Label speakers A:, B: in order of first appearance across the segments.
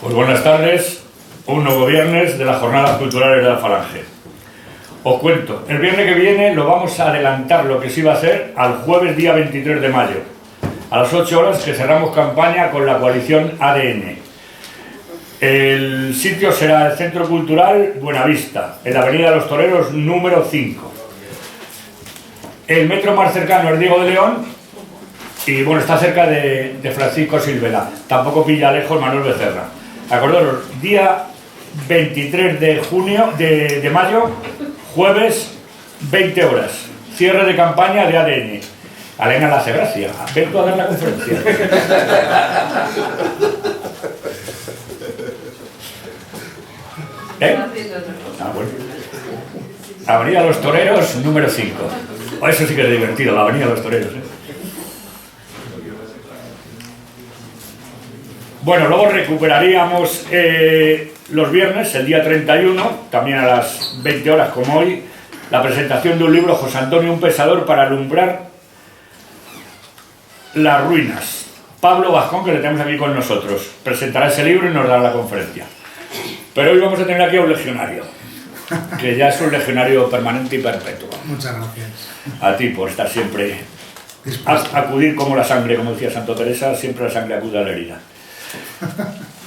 A: Pues buenas tardes, un nuevo viernes de las Jornadas Culturales de la Falange. Os cuento, el viernes que viene lo vamos a adelantar, lo que se iba a hacer, al jueves día 23 de mayo, a las 8 horas, que cerramos campaña con la coalición ADN. El sitio será el Centro Cultural Buenavista, en la Avenida de los Toreros número 5. El metro más cercano es Diego de León y bueno, está cerca de Francisco Silvela. Tampoco pilla lejos Manuel Becerra. Acordaros, día 23 de mayo, jueves, 20 horas. Cierre de campaña de ADN. A Elena le hace gracia. Ven tú a dar la conferencia. ¿Eh? Ah, bueno. Avenida Los Toreros, número 5. Eso sí que es divertido, la Avenida Los Toreros, ¿eh? Bueno, luego recuperaríamos los viernes, el día 31, también a las 20 horas como hoy, la presentación de un libro, José Antonio, un pesador para alumbrar las ruinas. Pablo Vascón, que le tenemos aquí con nosotros, presentará ese libro y nos dará la conferencia. Pero hoy vamos a tener aquí a un legionario, que ya es un legionario permanente y perpetuo.
B: Muchas gracias.
A: A ti por estar siempre, acudir como la sangre, como decía Santa Teresa, siempre la sangre acude a la herida.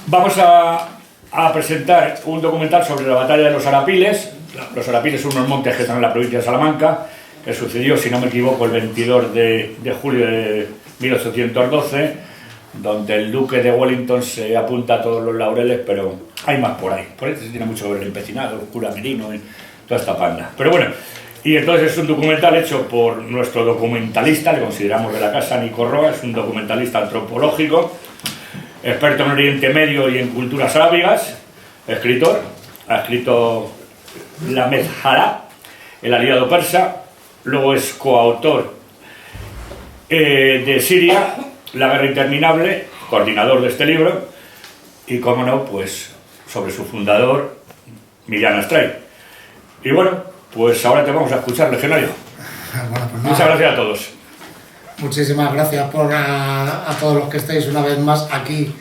A: Vamos a presentar un documental sobre la batalla de los Arapiles. Los Arapiles son unos montes que están en la provincia de Salamanca, que sucedió, si no me equivoco, el 22 de julio de 1812, donde el duque de Wellington se apunta a todos los laureles, pero hay más por ahí. Por ahí se tiene mucho que ver el empecinado, el cura Merino y toda esta panda. Pero bueno, y entonces es un documental hecho por nuestro documentalista, le consideramos de la casa, Nico Roa, es un documentalista antropológico, experto en Oriente Medio y en culturas arábigas, escritor, ha escrito La Mezhara, El aliado persa, luego es coautor de Siria, La guerra interminable, coordinador de este libro, y como no, pues sobre su fundador, Millán Astray. Y bueno, pues ahora te vamos a escuchar, legionario.
B: Bueno, pues
A: muchas gracias a todos.
B: Muchísimas gracias a todos los que estáis una vez más aquí.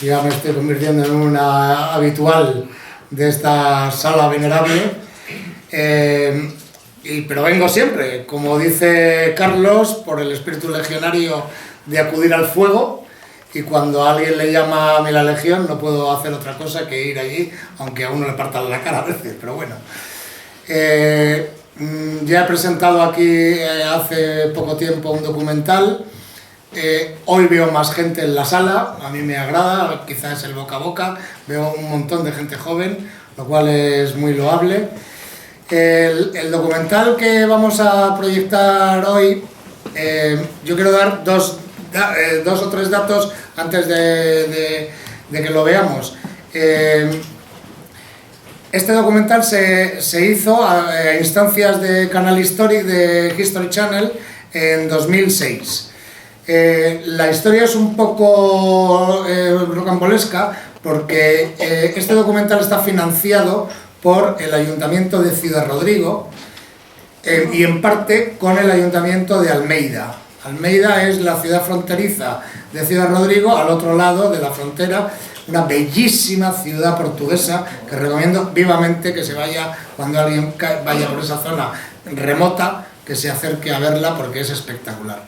B: Ya me estoy convirtiendo en una habitual de esta sala venerable. Pero vengo siempre, como dice Carlos, por el espíritu legionario de acudir al fuego. Y cuando a alguien le llama a mí la legión, no puedo hacer otra cosa que ir allí, aunque a uno le partan la cara a veces, pero bueno. Ya he presentado aquí hace poco tiempo un documental. Hoy veo más gente en la sala, a mí me agrada, quizás es el boca a boca, veo un montón de gente joven, lo cual es muy loable. El documental que vamos a proyectar hoy, yo quiero dar dos o tres datos antes de que lo veamos. Este documental se hizo a instancias de Canal History, de History Channel, en 2006. La historia es un poco rocambolesca porque este documental está financiado por el Ayuntamiento de Ciudad Rodrigo y en parte con el Ayuntamiento de Almeida. Almeida es la ciudad fronteriza de Ciudad Rodrigo, al otro lado de la frontera, una bellísima ciudad portuguesa que recomiendo vivamente que se vaya, cuando alguien vaya por esa zona remota, que se acerque a verla porque es espectacular.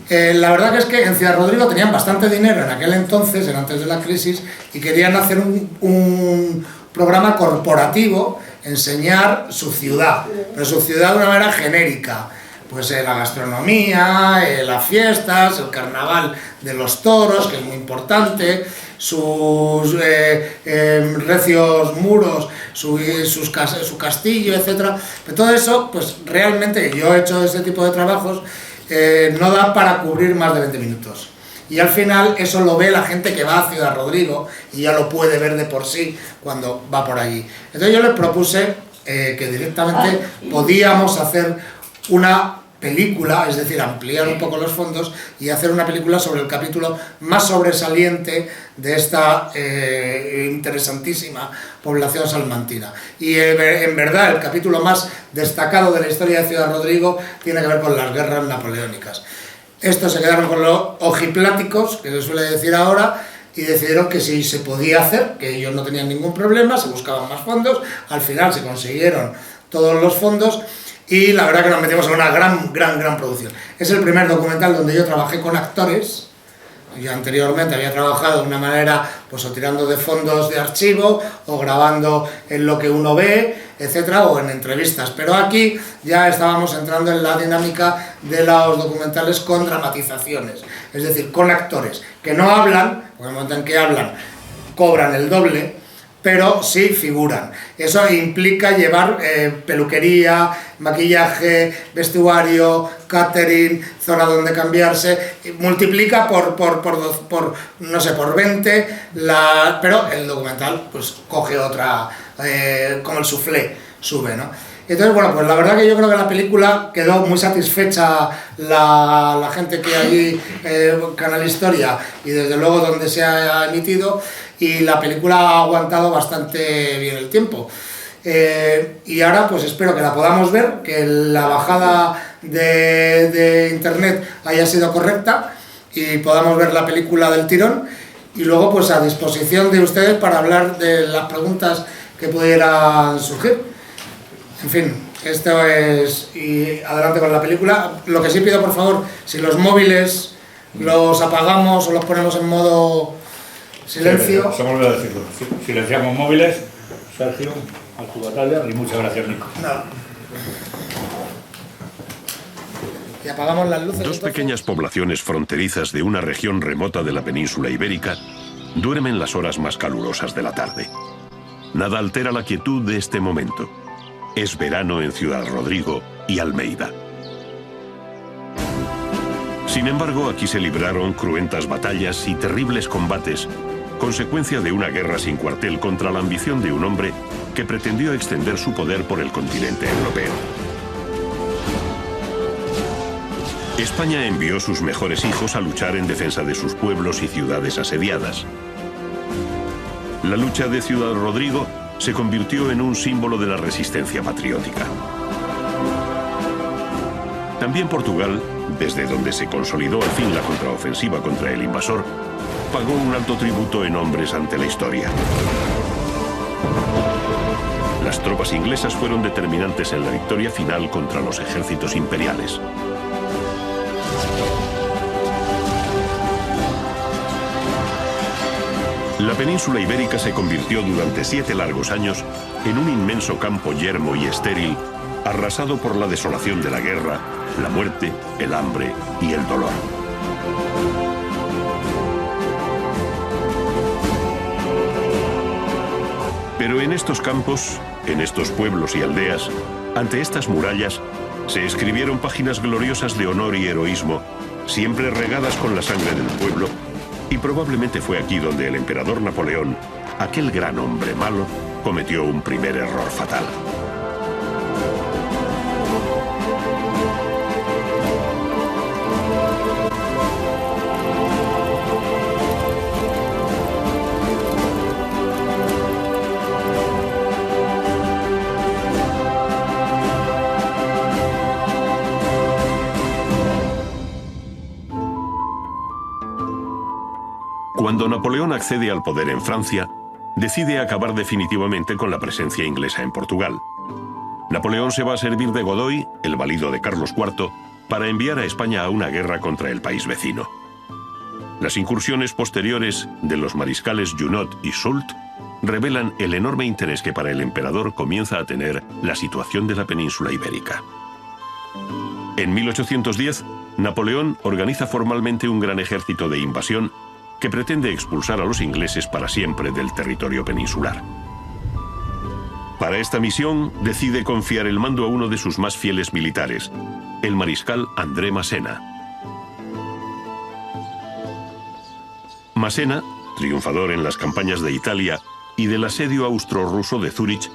B: La verdad que es que en Ciudad Rodrigo tenían bastante dinero en aquel entonces, antes de la crisis, y querían hacer un programa corporativo, enseñar su ciudad, pero su ciudad de una manera genérica. Pues la gastronomía, las fiestas, el carnaval de los toros, que es muy importante, sus recios muros, su castillo, etc. Pero todo eso, pues realmente, yo he hecho ese tipo de trabajos, no da para cubrir más de 20 minutos. Y al final eso lo ve la gente que va a Ciudad Rodrigo y ya lo puede ver de por sí cuando va por allí. Entonces yo les propuse que directamente podíamos hacer una película, es decir, ampliar un poco los fondos y hacer una película sobre el capítulo más sobresaliente de esta interesantísima población salmantina. Y en verdad el capítulo más destacado de la historia de Ciudad Rodrigo tiene que ver con las guerras napoleónicas. Estos se quedaron con los ojipláticos, que se suele decir ahora, y decidieron que si se podía hacer, que ellos no tenían ningún problema, se buscaban más fondos, al final se consiguieron todos los fondos y la verdad que nos metimos en una gran producción. Es el primer documental donde yo trabajé con actores. Yo anteriormente había trabajado de una manera, pues o tirando de fondos de archivo, o grabando en lo que uno ve, etcétera, o en entrevistas. Pero aquí ya estábamos entrando en la dinámica de los documentales con dramatizaciones, es decir, con actores que no hablan, porque en el momento en que hablan cobran el doble, pero sí figuran. Eso implica llevar peluquería, maquillaje, vestuario, catering, zona donde cambiarse, multiplica no sé, por 20, pero el documental pues coge otra, como el soufflé, sube, ¿no? Entonces, bueno, pues la verdad que yo creo que la película quedó muy satisfecha la gente que allí, Canal Historia, y desde luego donde se ha emitido, y la película ha aguantado bastante bien el tiempo. Y ahora pues espero que la podamos ver, que la bajada de internet haya sido correcta y podamos ver la película del tirón, y luego pues a disposición de ustedes para hablar de las preguntas que pudieran surgir. En fin, esto es, y adelante con la película. Lo que sí pido, por favor, si los móviles los apagamos o los ponemos en modo silencio.
A: Se me olvidó decirlo. Silenciamos móviles. Sergio, a tu batalla, y muchas gracias, Nico.
B: No. Y apagamos las luces.
C: Dos
B: entonces.
C: pequeñas poblaciones fronterizas de una región remota de la península ibérica duermen las horas más calurosas de la tarde. Nada altera la quietud de este momento. Es verano en Ciudad Rodrigo y Almeida. Sin embargo, aquí se libraron cruentas batallas y terribles combates, consecuencia de una guerra sin cuartel contra la ambición de un hombre que pretendió extender su poder por el continente europeo. España envió sus mejores hijos a luchar en defensa de sus pueblos y ciudades asediadas. La lucha de Ciudad Rodrigo se convirtió en un símbolo de la resistencia patriótica. También Portugal, desde donde se consolidó al fin la contraofensiva contra el invasor, pagó un alto tributo en hombres ante la historia. Las tropas inglesas fueron determinantes en la victoria final contra los ejércitos imperiales. La península ibérica se convirtió durante 7 largos años en un inmenso campo yermo y estéril, arrasado por la desolación de la guerra, la muerte, el hambre y el dolor. Pero en estos campos, en estos pueblos y aldeas, ante estas murallas, se escribieron páginas gloriosas de honor y heroísmo, siempre regadas con la sangre del pueblo. Y probablemente fue aquí donde el emperador Napoleón, aquel gran hombre malo, cometió un primer error fatal. Cuando Napoleón accede al poder en Francia, decide acabar definitivamente con la presencia inglesa en Portugal. Napoleón se va a servir de Godoy, el valido de Carlos IV, para enviar a España a una guerra contra el país vecino. Las incursiones posteriores de los mariscales Junot y Soult revelan el enorme interés que para el emperador comienza a tener la situación de la península ibérica. En 1810, Napoleón organiza formalmente un gran ejército de invasión que pretende expulsar a los ingleses para siempre del territorio peninsular. Para esta misión, decide confiar el mando a uno de sus más fieles militares, el mariscal André Massena. Massena, triunfador en las campañas de Italia y del asedio austro-ruso de Zúrich,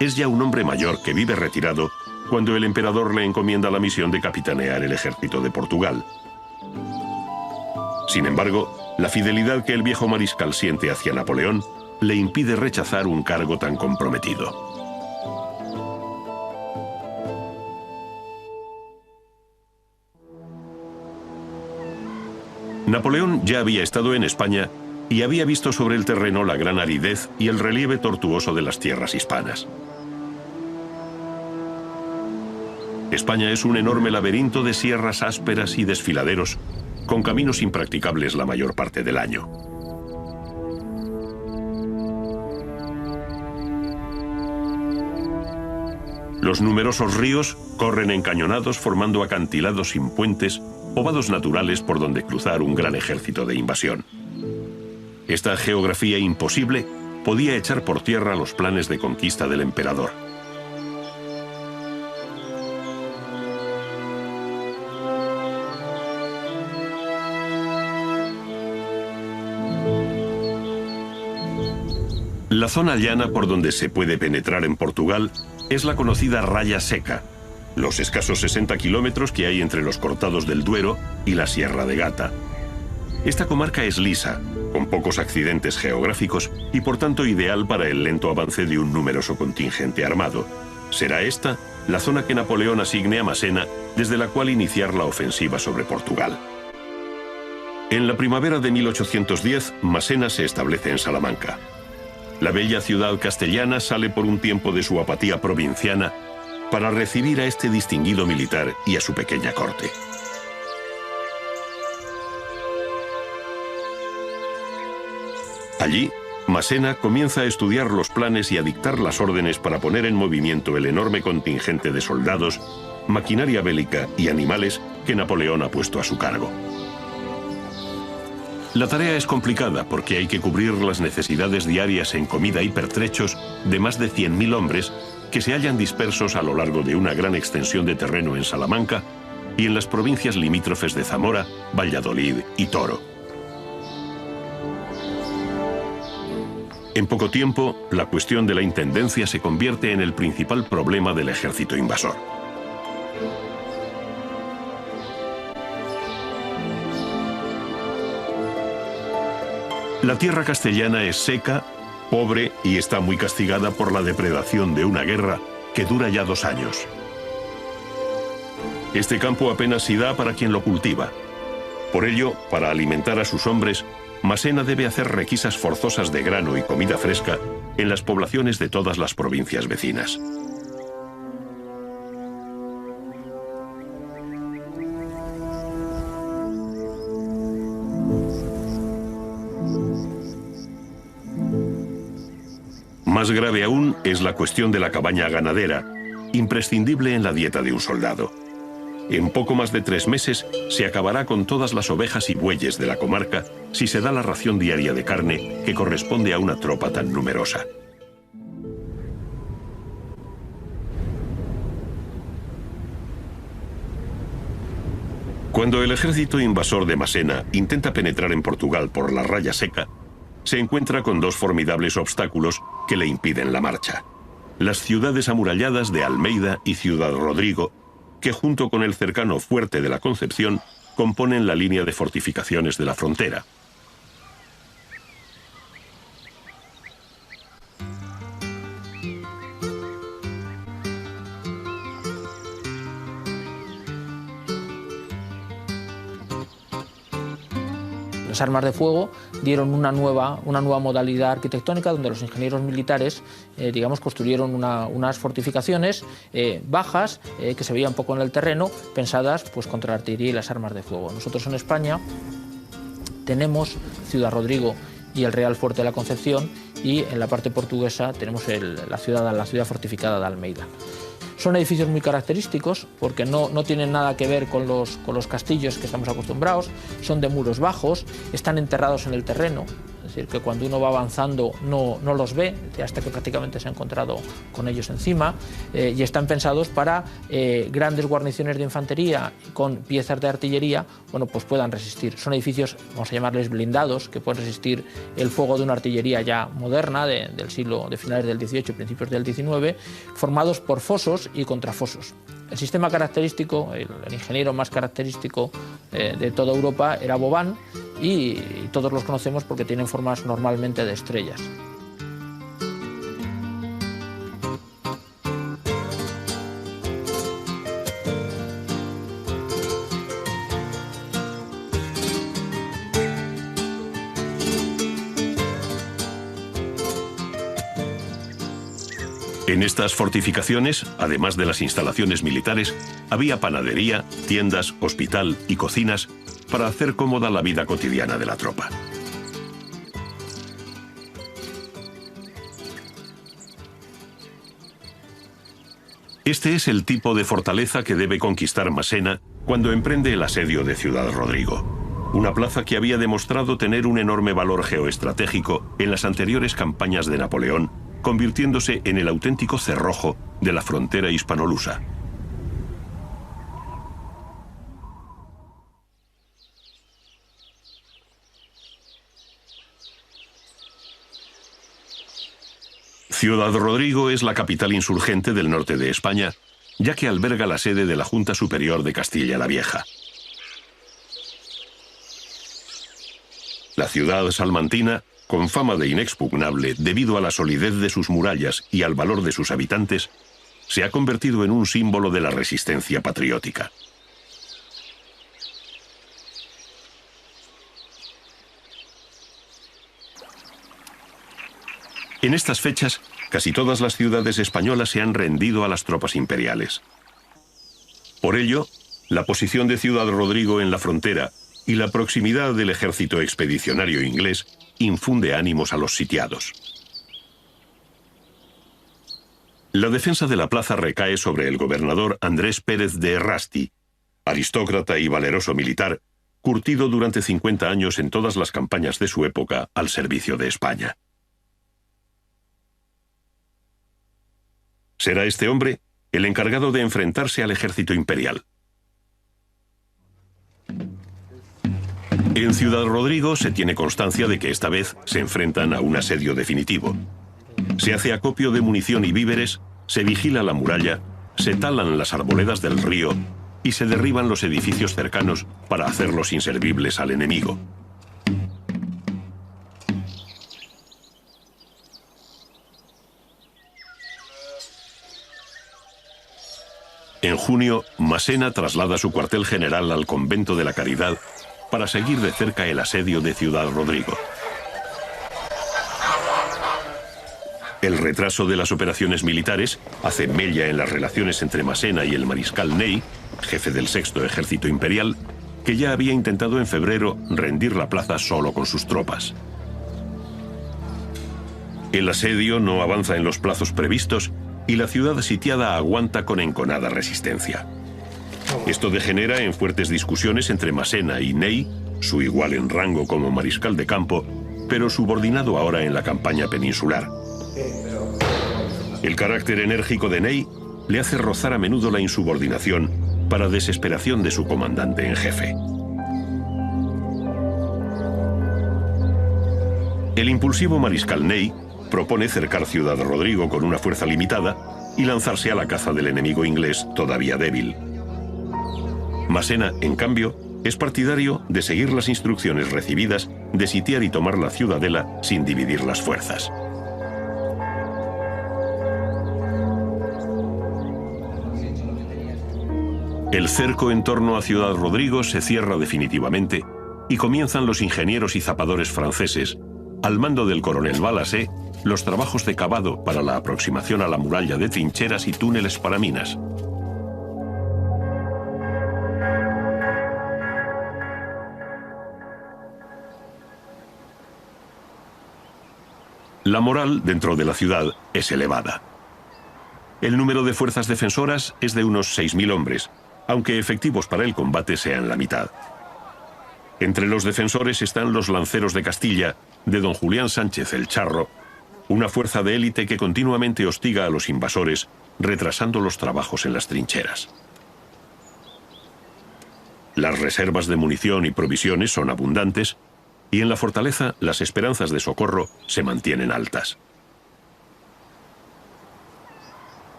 C: es ya un hombre mayor que vive retirado cuando el emperador le encomienda la misión de capitanear el ejército de Portugal. Sin embargo, la fidelidad que el viejo mariscal siente hacia Napoleón le impide rechazar un cargo tan comprometido. Napoleón ya había estado en España y había visto sobre el terreno la gran aridez y el relieve tortuoso de las tierras hispanas. España es un enorme laberinto de sierras ásperas y desfiladeros, con caminos impracticables la mayor parte del año. Los numerosos ríos corren encañonados formando acantilados sin puentes o vados naturales por donde cruzar un gran ejército de invasión. Esta geografía imposible podía echar por tierra los planes de conquista del emperador. La zona llana por donde se puede penetrar en Portugal es la conocida Raya Seca, los escasos 60 kilómetros que hay entre los Cortados del Duero y la Sierra de Gata. Esta comarca es lisa, con pocos accidentes geográficos y por tanto ideal para el lento avance de un numeroso contingente armado. Será esta la zona que Napoleón asigne a Massena, desde la cual iniciar la ofensiva sobre Portugal. En la primavera de 1810, Massena se establece en Salamanca. La bella ciudad castellana sale por un tiempo de su apatía provinciana para recibir a este distinguido militar y a su pequeña corte. Allí, Massena comienza a estudiar los planes y a dictar las órdenes para poner en movimiento el enorme contingente de soldados, maquinaria bélica y animales que Napoleón ha puesto a su cargo. La tarea es complicada porque hay que cubrir las necesidades diarias en comida y pertrechos de más de 100.000 hombres que se hallan dispersos a lo largo de una gran extensión de terreno en Salamanca y en las provincias limítrofes de Zamora, Valladolid y Toro. En poco tiempo, la cuestión de la intendencia se convierte en el principal problema del ejército invasor. La tierra castellana es seca, pobre y está muy castigada por la depredación de una guerra que dura ya 2 años. Este campo apenas si da para quien lo cultiva. Por ello, para alimentar a sus hombres, Massena debe hacer requisas forzosas de grano y comida fresca en las poblaciones de todas las provincias vecinas. Más grave aún es la cuestión de la cabaña ganadera, imprescindible en la dieta de un soldado. En poco más de 3 meses se acabará con todas las ovejas y bueyes de la comarca si se da la ración diaria de carne que corresponde a una tropa tan numerosa. Cuando el ejército invasor de Massena intenta penetrar en Portugal por la Raya Seca, se encuentra con 2 formidables obstáculos que le impiden la marcha: las ciudades amuralladas de Almeida y Ciudad Rodrigo, que junto con el cercano Fuerte de la Concepción componen la línea de fortificaciones de la frontera.
D: Las armas de fuego dieron una nueva modalidad arquitectónica donde los ingenieros militares construyeron unas fortificaciones bajas que se veían poco en el terreno, pensadas pues, contra la artillería y las armas de fuego. Nosotros en España tenemos Ciudad Rodrigo y el Real Fuerte de la Concepción, y en la parte portuguesa tenemos la ciudad fortificada de Almeida. Son edificios muy característicos porque no tienen nada que ver con los castillos que estamos acostumbrados, son de muros bajos, están enterrados en el terreno, es decir, que cuando uno va avanzando no los ve, hasta que prácticamente se ha encontrado con ellos encima, y están pensados para grandes guarniciones de infantería con piezas de artillería, bueno, pues puedan resistir. Son edificios, vamos a llamarles blindados, que pueden resistir el fuego de una artillería ya moderna de finales del XVIII, principios del XIX, formados por fosos y contrafosos. El sistema característico, el ingeniero más característico de toda Europa era Vauban, y todos los conocemos porque tienen formas normalmente de estrellas.
C: En estas fortificaciones, además de las instalaciones militares, había panadería, tiendas, hospital y cocinas para hacer cómoda la vida cotidiana de la tropa. Este es el tipo de fortaleza que debe conquistar Massena cuando emprende el asedio de Ciudad Rodrigo, una plaza que había demostrado tener un enorme valor geoestratégico en las anteriores campañas de Napoleón, convirtiéndose en el auténtico cerrojo de la frontera hispanolusa. Ciudad Rodrigo es la capital insurgente del norte de España, ya que alberga la sede de la Junta Superior de Castilla la Vieja. La ciudad salmantina, con fama de inexpugnable debido a la solidez de sus murallas y al valor de sus habitantes, se ha convertido en un símbolo de la resistencia patriótica. En estas fechas, casi todas las ciudades españolas se han rendido a las tropas imperiales. Por ello, la posición de Ciudad Rodrigo en la frontera y la proximidad del ejército expedicionario inglés infunde ánimos a los sitiados. La defensa de la plaza recae sobre el gobernador Andrés Pérez de Errasti, aristócrata y valeroso militar, curtido durante 50 años en todas las campañas de su época al servicio de España. Será este hombre el encargado de enfrentarse al ejército imperial. En Ciudad Rodrigo se tiene constancia de que esta vez se enfrentan a un asedio definitivo. Se hace acopio de munición y víveres, se vigila la muralla, se talan las arboledas del río y se derriban los edificios cercanos para hacerlos inservibles al enemigo. En junio, Massena traslada su cuartel general al convento de la Caridad para seguir de cerca el asedio de Ciudad Rodrigo. El retraso de las operaciones militares hace mella en las relaciones entre Massena y el mariscal Ney, jefe del Sexto Ejército Imperial, que ya había intentado en febrero rendir la plaza solo con sus tropas. El asedio no avanza en los plazos previstos y la ciudad sitiada aguanta con enconada resistencia. Esto degenera en fuertes discusiones entre Massena y Ney, su igual en rango como mariscal de campo, pero subordinado ahora en la campaña peninsular. El carácter enérgico de Ney le hace rozar a menudo la insubordinación para desesperación de su comandante en jefe. El impulsivo mariscal Ney propone cercar Ciudad Rodrigo con una fuerza limitada y lanzarse a la caza del enemigo inglés todavía débil. Massena, en cambio, es partidario de seguir las instrucciones recibidas de sitiar y tomar la ciudadela sin dividir las fuerzas. El cerco en torno a Ciudad Rodrigo se cierra definitivamente y comienzan los ingenieros y zapadores franceses, al mando del coronel Balasé, los trabajos de cavado para la aproximación a la muralla de trincheras y túneles para minas. La moral dentro de la ciudad es elevada. El número de fuerzas defensoras es de unos 6.000 hombres, aunque efectivos para el combate sean la mitad. Entre los defensores están los lanceros de Castilla, de don Julián Sánchez el Charro, una fuerza de élite que continuamente hostiga a los invasores, retrasando los trabajos en las trincheras. Las reservas de munición y provisiones son abundantes, y en la fortaleza las esperanzas de socorro se mantienen altas.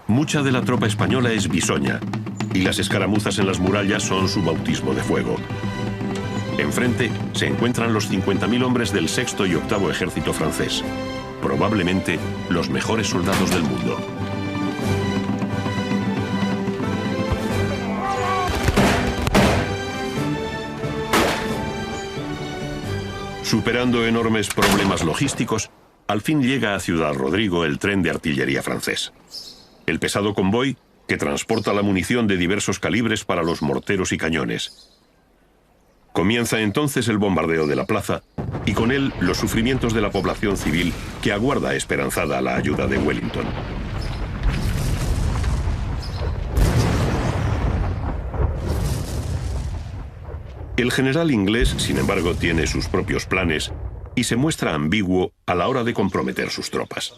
C: Mucha de la tropa española es bisoña, y las escaramuzas en las murallas son su bautismo de fuego. Enfrente se encuentran los 50.000 hombres del sexto y octavo ejército francés, probablemente los mejores soldados del mundo. Superando enormes problemas logísticos, al fin llega a Ciudad Rodrigo el tren de artillería francés. El pesado convoy que transporta la munición de diversos calibres para los morteros y cañones. Comienza entonces el bombardeo de la plaza y con él los sufrimientos de la población civil que aguarda esperanzada la ayuda de Wellington. El general inglés, sin embargo, tiene sus propios planes y se muestra ambiguo a la hora de comprometer sus tropas.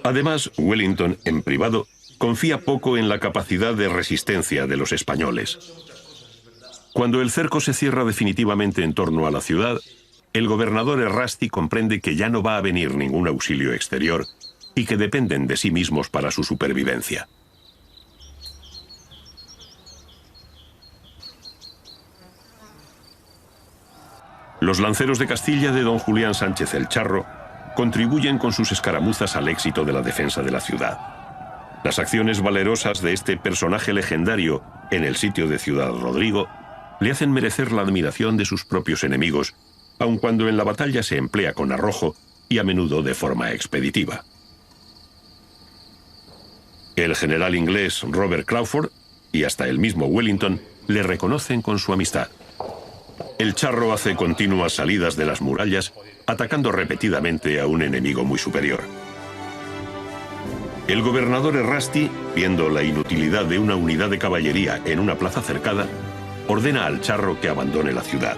C: Además, Wellington, en privado, confía poco en la capacidad de resistencia de los españoles. Cuando el cerco se cierra definitivamente en torno a la ciudad, el gobernador Errasti comprende que ya no va a venir ningún auxilio exterior y que dependen de sí mismos para su supervivencia. Los lanceros de Castilla de don Julián Sánchez el Charro contribuyen con sus escaramuzas al éxito de la defensa de la ciudad. Las acciones valerosas de este personaje legendario en el sitio de Ciudad Rodrigo le hacen merecer la admiración de sus propios enemigos, aun cuando en la batalla se emplea con arrojo y a menudo de forma expeditiva. El general inglés Robert Craufurd y hasta el mismo Wellington le reconocen con su amistad. El Charro hace continuas salidas de las murallas, atacando repetidamente a un enemigo muy superior. El gobernador Errasti, viendo la inutilidad de una unidad de caballería en una plaza cercada, ordena al Charro que abandone la ciudad.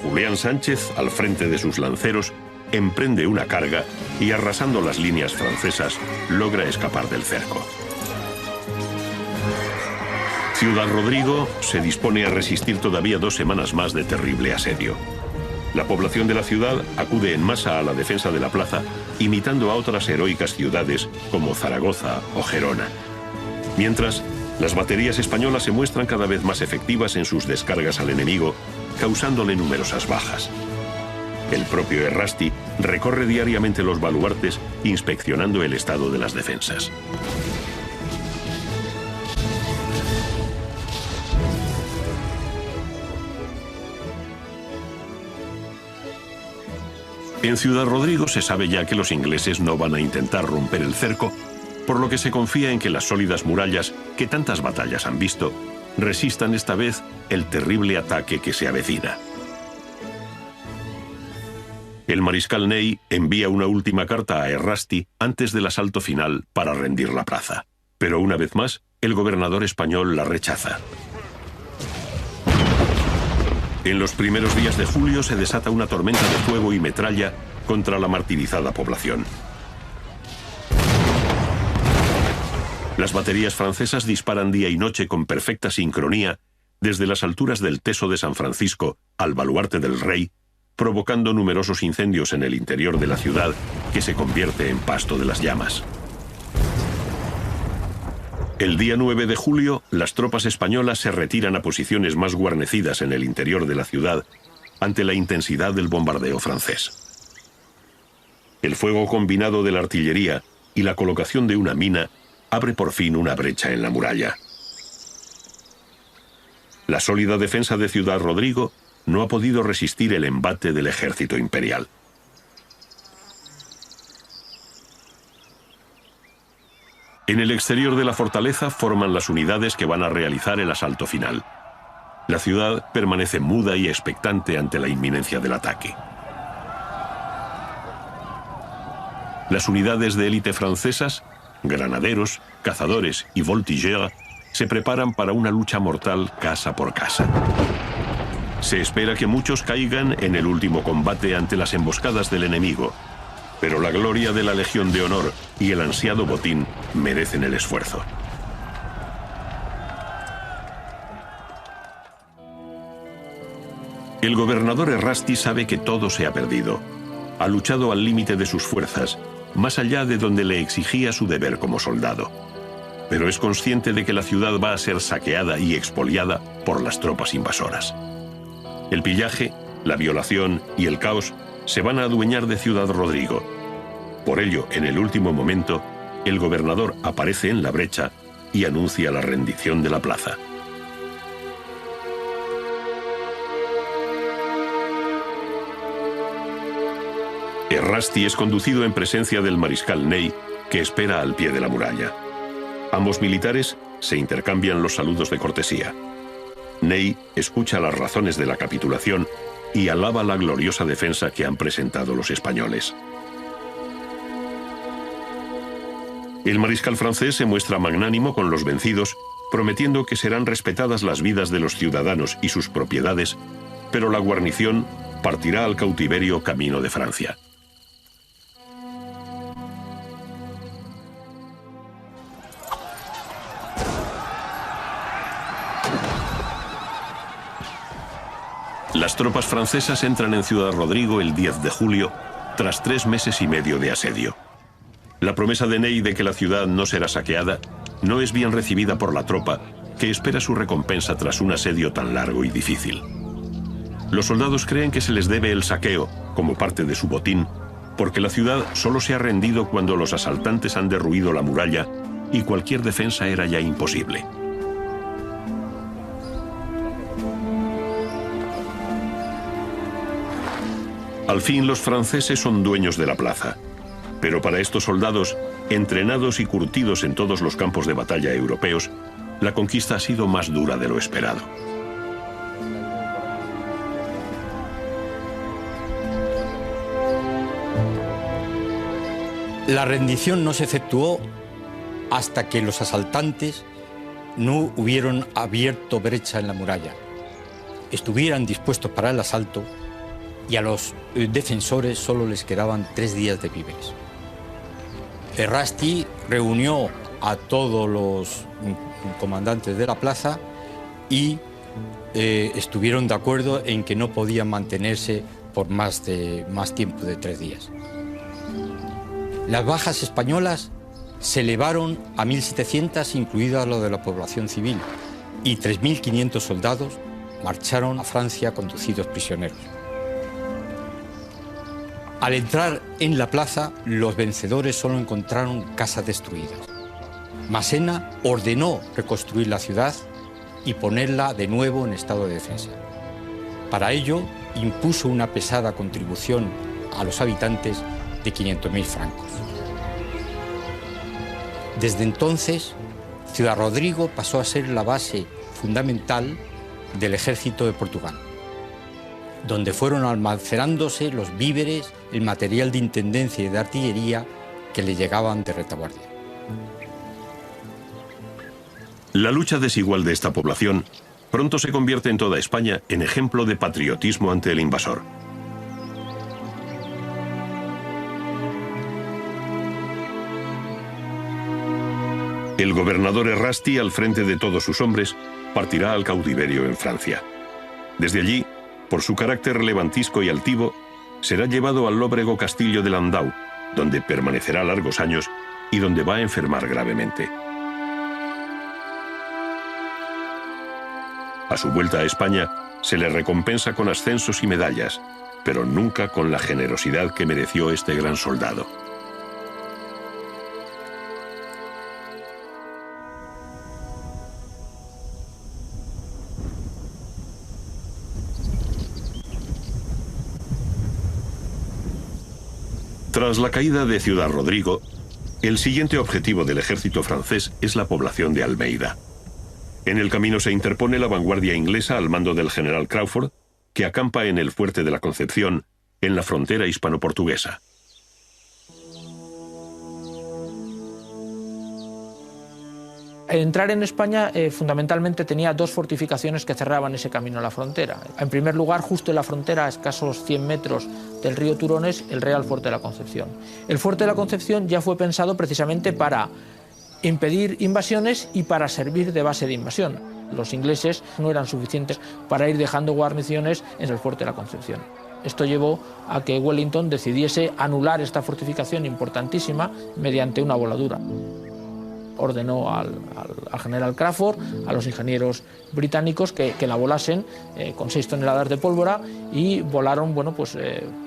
C: Julián Sánchez, al frente de sus lanceros, emprende una carga y, arrasando las líneas francesas, logra escapar del cerco. Ciudad Rodrigo se dispone a resistir todavía 2 semanas más de terrible asedio. La población de la ciudad acude en masa a la defensa de la plaza, imitando a otras heroicas ciudades como Zaragoza o Gerona. Mientras, las baterías españolas se muestran cada vez más efectivas en sus descargas al enemigo, causándole numerosas bajas. El propio Errasti recorre diariamente los baluartes, inspeccionando el estado de las defensas. En Ciudad Rodrigo se sabe ya que los ingleses no van a intentar romper el cerco, por lo que se confía en que las sólidas murallas, que tantas batallas han visto, resistan esta vez el terrible ataque que se avecina. El mariscal Ney envía una última carta a Errasti antes del asalto final para rendir la plaza. Pero una vez más, el gobernador español la rechaza. En los primeros días de julio se desata una tormenta de fuego y metralla contra la martirizada población. Las baterías francesas disparan día y noche con perfecta sincronía desde las alturas del Teso de San Francisco al Baluarte del Rey, provocando numerosos incendios en el interior de la ciudad que se convierte en pasto de las llamas. El día 9 de julio, las tropas españolas se retiran a posiciones más guarnecidas en el interior de la ciudad ante la intensidad del bombardeo francés. El fuego combinado de la artillería y la colocación de una mina abre por fin una brecha en la muralla. La sólida defensa de Ciudad Rodrigo no ha podido resistir el embate del ejército imperial. En el exterior de la fortaleza forman las unidades que van a realizar el asalto final. La ciudad permanece muda y expectante ante la inminencia del ataque. Las unidades de élite francesas, granaderos, cazadores y voltigeurs, se preparan para una lucha mortal casa por casa. Se espera que muchos caigan en el último combate ante las emboscadas del enemigo, pero la gloria de la Legión de Honor y el ansiado botín merecen el esfuerzo. El gobernador Errasti sabe que todo se ha perdido. Ha luchado al límite de sus fuerzas, más allá de donde le exigía su deber como soldado. Pero es consciente de que la ciudad va a ser saqueada y expoliada por las tropas invasoras. El pillaje, la violación y el caos se van a adueñar de Ciudad Rodrigo. Por ello, en el último momento, el gobernador aparece en la brecha y anuncia la rendición de la plaza. Errasti es conducido en presencia del mariscal Ney, que espera al pie de la muralla. Ambos militares se intercambian los saludos de cortesía. Ney escucha las razones de la capitulación y alaba la gloriosa defensa que han presentado los españoles. El mariscal francés se muestra magnánimo con los vencidos, prometiendo que serán respetadas las vidas de los ciudadanos y sus propiedades, pero la guarnición partirá al cautiverio camino de Francia. Las tropas francesas entran en Ciudad Rodrigo el 10 de julio, tras 3 meses y medio de asedio. La promesa de Ney de que la ciudad no será saqueada no es bien recibida por la tropa, que espera su recompensa tras un asedio tan largo y difícil. Los soldados creen que se les debe el saqueo, como parte de su botín, porque la ciudad solo se ha rendido cuando los asaltantes han derruido la muralla y cualquier defensa era ya imposible. Al fin los franceses son dueños de la plaza, pero para estos soldados, entrenados y curtidos en todos los campos de batalla europeos, la conquista ha sido más dura de lo esperado.
E: La rendición no se efectuó hasta que los asaltantes no hubieron abierto brecha en la muralla, estuvieran dispuestos para el asalto y a los defensores solo les quedaban 3 días de víveres. Errasti reunió a todos los comandantes de la plaza y estuvieron de acuerdo en que no podían mantenerse por más tiempo de 3 días. Las bajas españolas se elevaron a 1.700, incluida lo de la población civil, y 3.500 soldados marcharon a Francia conducidos prisioneros. Al entrar en la plaza, los vencedores solo encontraron casas destruidas. Massena ordenó reconstruir la ciudad y ponerla de nuevo en estado de defensa. Para ello, impuso una pesada contribución a los habitantes de 500.000 francos. Desde entonces, Ciudad Rodrigo pasó a ser la base fundamental del ejército de Portugal, donde fueron almacenándose los víveres, el material de intendencia y de artillería que le llegaban de retaguardia.
C: La lucha desigual de esta población pronto se convierte en toda España en ejemplo de patriotismo ante el invasor. El gobernador Errasti, al frente de todos sus hombres, partirá al cautiverio en Francia. Desde allí, por su carácter relevantisco y altivo, será llevado al lóbrego castillo de Landau, donde permanecerá largos años y donde va a enfermar gravemente. A su vuelta a España, se le recompensa con ascensos y medallas, pero nunca con la generosidad que mereció este gran soldado. Tras la caída de Ciudad Rodrigo, el siguiente objetivo del ejército francés es la población de Almeida. En el camino se interpone la vanguardia inglesa al mando del general Crawford, que acampa en el fuerte de la Concepción, en la frontera hispano-portuguesa.
D: Entrar en España fundamentalmente tenía 2 fortificaciones que cerraban ese camino a la frontera. En primer lugar, justo en la frontera, a escasos 100 metros del río Turones, el Real Fuerte de la Concepción. El Fuerte de la Concepción ya fue pensado precisamente para impedir invasiones y para servir de base de invasión. Los ingleses no eran suficientes para ir dejando guarniciones en el Fuerte de la Concepción. Esto llevó a que Wellington decidiese anular esta fortificación importantísima mediante una voladura. Ordenó al general Crawford, a los ingenieros británicos que la volasen con 6 toneladas de pólvora, y volaron,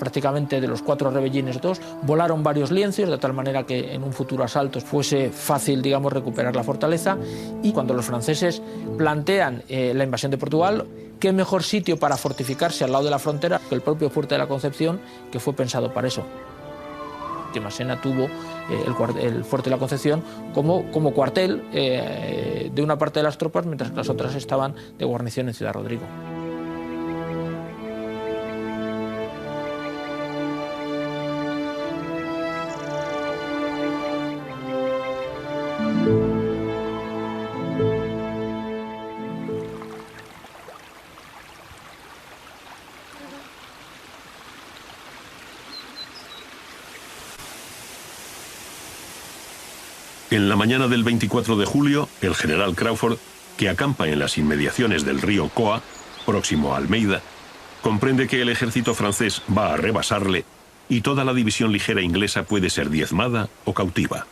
D: prácticamente de los 4 rebellines 2, volaron varios lienzos, de tal manera que en un futuro asalto fuese fácil, recuperar la fortaleza. Y cuando los franceses plantean la invasión de Portugal, qué mejor sitio para fortificarse al lado de la frontera que el propio Fuerte de la Concepción, que fue pensado para eso. que Massena tuvo el fuerte de la Concepción como cuartel de una parte de las tropas, mientras que las otras estaban de guarnición en Ciudad Rodrigo.
C: En la mañana del 24 de julio, el general Crawford, que acampa en las inmediaciones del río Coa, próximo a Almeida, comprende que el ejército francés va a rebasarle y toda la división ligera inglesa puede ser diezmada o cautiva.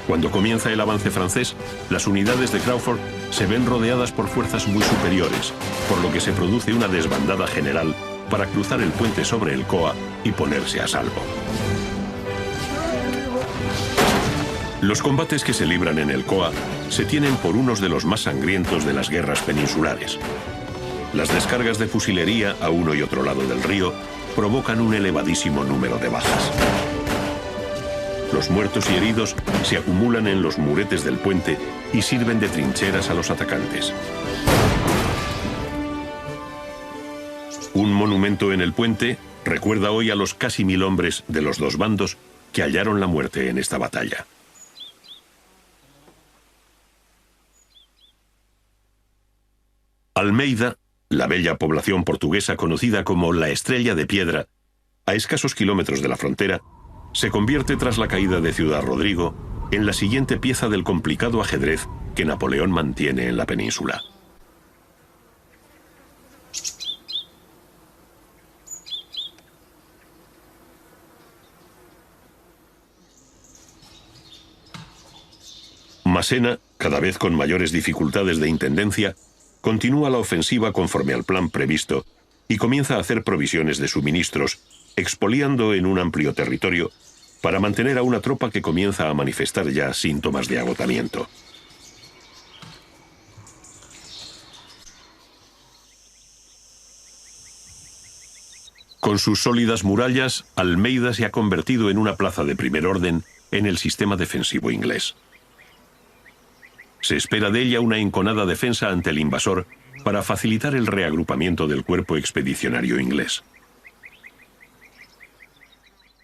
C: Cuando comienza el avance francés, las unidades de Crawford se ven rodeadas por fuerzas muy superiores, por lo que se produce una desbandada general para cruzar el puente sobre el Coa y ponerse a salvo. Los combates que se libran en el Coa se tienen por unos de los más sangrientos de las guerras peninsulares. Las descargas de fusilería a uno y otro lado del río provocan un elevadísimo número de bajas. Los muertos y heridos se acumulan en los muretes del puente y sirven de trincheras a los atacantes. Un monumento en el puente recuerda hoy a los casi 1000 hombres de los dos bandos que hallaron la muerte en esta batalla. Almeida, la bella población portuguesa conocida como la Estrella de Piedra, a escasos kilómetros de la frontera, se convierte tras la caída de Ciudad Rodrigo en la siguiente pieza del complicado ajedrez que Napoleón mantiene en la península. Massena, cada vez con mayores dificultades de intendencia, continúa la ofensiva conforme al plan previsto y comienza a hacer provisiones de suministros, expoliando en un amplio territorio para mantener a una tropa que comienza a manifestar ya síntomas de agotamiento. Con sus sólidas murallas, Almeida se ha convertido en una plaza de primer orden en el sistema defensivo inglés. Se espera de ella una enconada defensa ante el invasor para facilitar el reagrupamiento del cuerpo expedicionario inglés.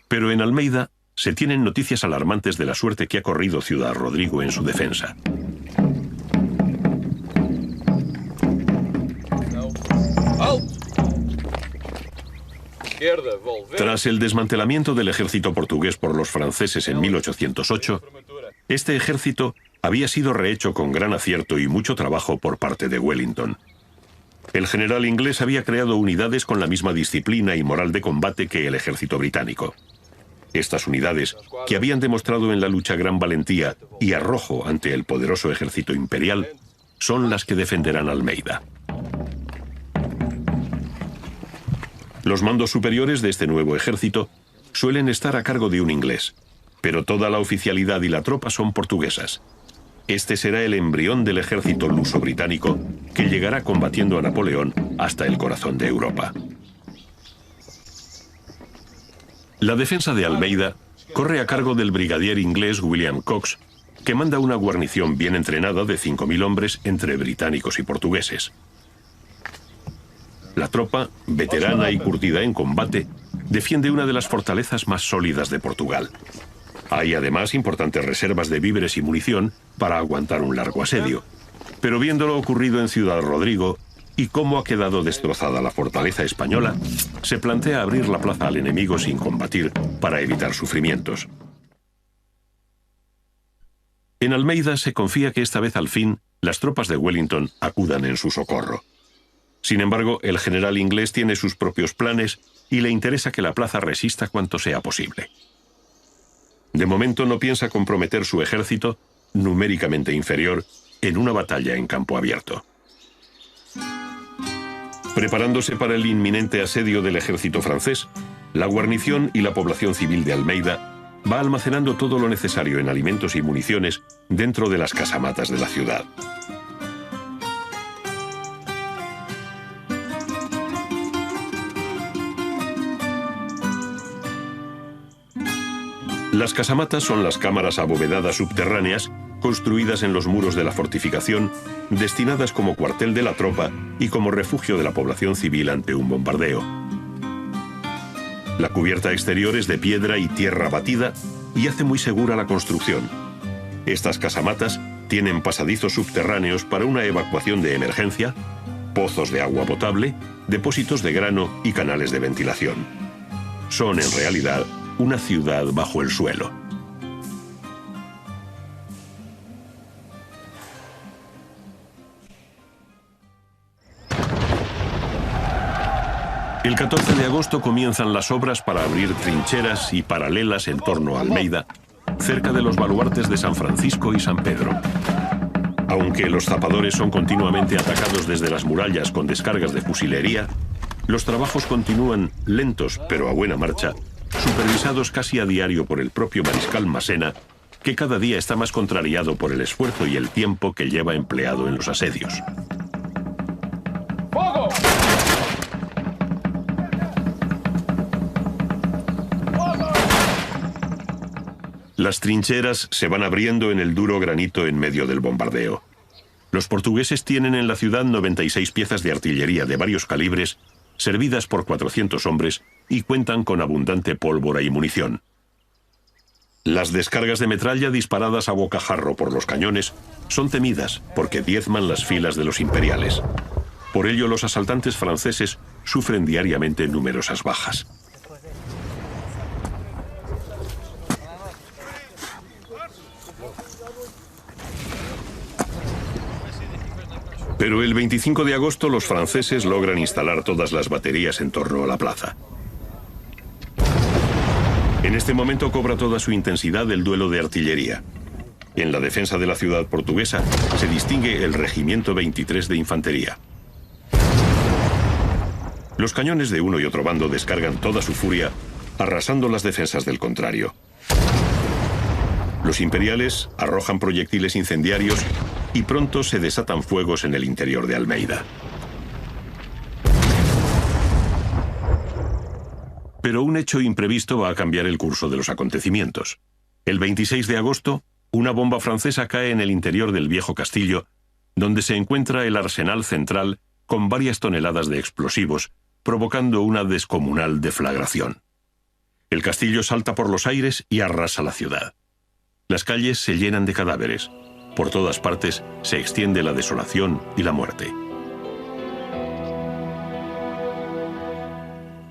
C: Pero en Almeida se tienen noticias alarmantes de la suerte que ha corrido Ciudad Rodrigo en su defensa. Tras el desmantelamiento del ejército portugués por los franceses en 1808, este ejército había sido rehecho con gran acierto y mucho trabajo por parte de Wellington. El general inglés había creado unidades con la misma disciplina y moral de combate que el ejército británico. Estas unidades, que habían demostrado en la lucha gran valentía y arrojo ante el poderoso ejército imperial, son las que defenderán Almeida. Los mandos superiores de este nuevo ejército suelen estar a cargo de un inglés, pero toda la oficialidad y la tropa son portuguesas. Este será el embrión del ejército luso-británico que llegará combatiendo a Napoleón hasta el corazón de Europa. La defensa de Almeida corre a cargo del brigadier inglés William Cox, que manda una guarnición bien entrenada de 5000 hombres entre británicos y portugueses. La tropa, veterana y curtida en combate, defiende una de las fortalezas más sólidas de Portugal. Hay además importantes reservas de víveres y munición para aguantar un largo asedio. Pero viendo lo ocurrido en Ciudad Rodrigo y cómo ha quedado destrozada la fortaleza española, se plantea abrir la plaza al enemigo sin combatir para evitar sufrimientos. En Almeida se confía que esta vez al fin las tropas de Wellington acudan en su socorro. Sin embargo, el general inglés tiene sus propios planes y le interesa que la plaza resista cuanto sea posible. De momento no piensa comprometer su ejército, numéricamente inferior, en una batalla en campo abierto. Preparándose para el inminente asedio del ejército francés, la guarnición y la población civil de Almeida va almacenando todo lo necesario en alimentos y municiones dentro de las casamatas de la ciudad. Las casamatas son las cámaras abovedadas subterráneas construidas en los muros de la fortificación, destinadas como cuartel de la tropa y como refugio de la población civil ante un bombardeo. La cubierta exterior es de piedra y tierra batida y hace muy segura la construcción. Estas casamatas tienen pasadizos subterráneos para una evacuación de emergencia, pozos de agua potable, depósitos de grano y canales de ventilación. Son en realidad una ciudad bajo el suelo. El 14 de agosto comienzan las obras para abrir trincheras y paralelas en torno a Almeida, cerca de los baluartes de San Francisco y San Pedro. Aunque los zapadores son continuamente atacados desde las murallas con descargas de fusilería, los trabajos continúan lentos pero a buena marcha, supervisados casi a diario por el propio mariscal Massena, que cada día está más contrariado por el esfuerzo y el tiempo que lleva empleado en los asedios.
F: ¡Fuego!
C: Las trincheras se van abriendo en el duro granito en medio del bombardeo. Los portugueses tienen en la ciudad 96 piezas de artillería de varios calibres, servidas por 400 hombres, y cuentan con abundante pólvora y munición. Las descargas de metralla disparadas a bocajarro por los cañones son temidas porque diezman las filas de los imperiales. Por ello, los asaltantes franceses sufren diariamente numerosas bajas. Pero el 25 de agosto los franceses logran instalar todas las baterías en torno a la plaza. En este momento cobra toda su intensidad el duelo de artillería. En la defensa de la ciudad portuguesa se distingue el Regimiento 23 de Infantería. Los cañones de uno y otro bando descargan toda su furia, arrasando las defensas del contrario. Los imperiales arrojan proyectiles incendiarios y pronto se desatan fuegos en el interior de Almeida. Pero un hecho imprevisto va a cambiar el curso de los acontecimientos. El 26 de agosto, una bomba francesa cae en el interior del viejo castillo, donde se encuentra el arsenal central con varias toneladas de explosivos, provocando una descomunal deflagración. El castillo salta por los aires y arrasa la ciudad. Las calles se llenan de cadáveres. Por todas partes se extiende la desolación y la muerte.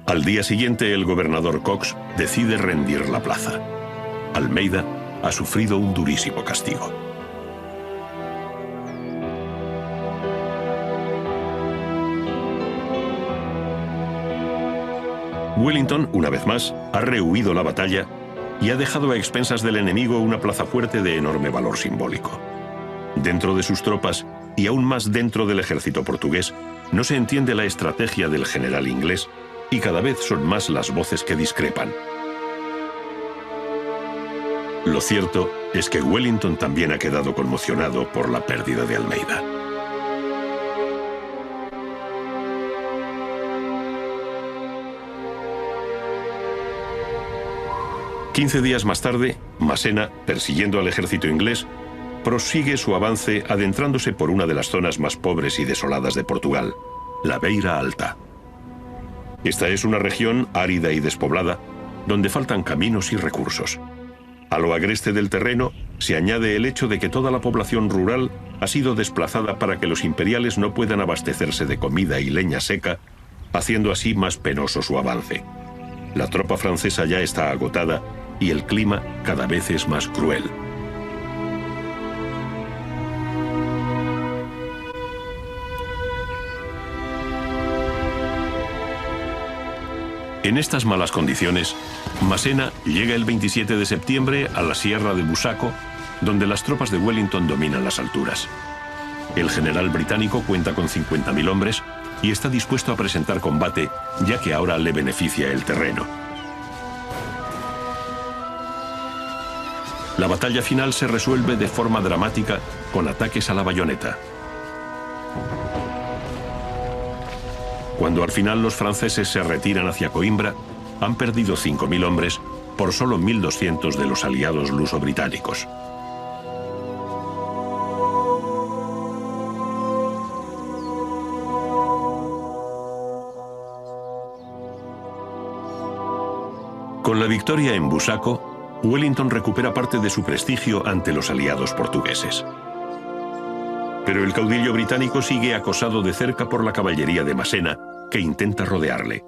C: Al día siguiente, el gobernador Cox decide rendir la plaza. Almeida ha sufrido un durísimo castigo. Wellington, una vez más, ha rehuido la batalla y ha dejado a expensas del enemigo una plaza fuerte de enorme valor simbólico. Dentro de sus tropas, y aún más dentro del ejército portugués, no se entiende la estrategia del general inglés, y cada vez son más las voces que discrepan. Lo cierto es que Wellington también ha quedado conmocionado por la pérdida de Almeida. «15 días más tarde, Massena, persiguiendo al ejército inglés, prosigue su avance adentrándose por una de las zonas más pobres y desoladas de Portugal, la Beira Alta. Esta es una región árida y despoblada, donde faltan caminos y recursos. A lo agreste del terreno se añade el hecho de que toda la población rural ha sido desplazada para que los imperiales no puedan abastecerse de comida y leña seca, haciendo así más penoso su avance. La tropa francesa ya está agotada y el clima cada vez es más cruel. En estas malas condiciones, Massena llega el 27 de septiembre a la sierra de Busaco, donde las tropas de Wellington dominan las alturas. El general británico cuenta con 50.000 hombres y está dispuesto a presentar combate, ya que ahora le beneficia el terreno. La batalla final se resuelve de forma dramática con ataques a la bayoneta. Cuando al final los franceses se retiran hacia Coimbra, han perdido 5.000 hombres por solo 1.200 de los aliados luso-británicos. Con la victoria en Busaco, Wellington recupera parte de su prestigio ante los aliados portugueses. Pero el caudillo británico sigue acosado de cerca por la caballería de Massena, que intenta rodearle.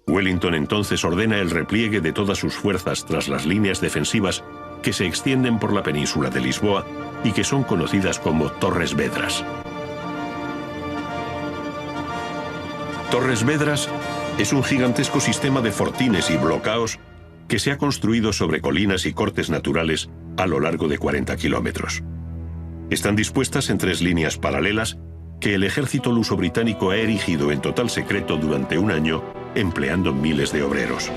C: Wellington entonces ordena el repliegue de todas sus fuerzas tras las líneas defensivas que se extienden por la península de Lisboa y que son conocidas como Torres Vedras. Torres Vedras es un gigantesco sistema de fortines y blocaos que se ha construido sobre colinas y cortes naturales a lo largo de 40 kilómetros. Están dispuestas en 3 líneas paralelas que el ejército luso-británico ha erigido en total secreto durante un año, empleando miles de obreros.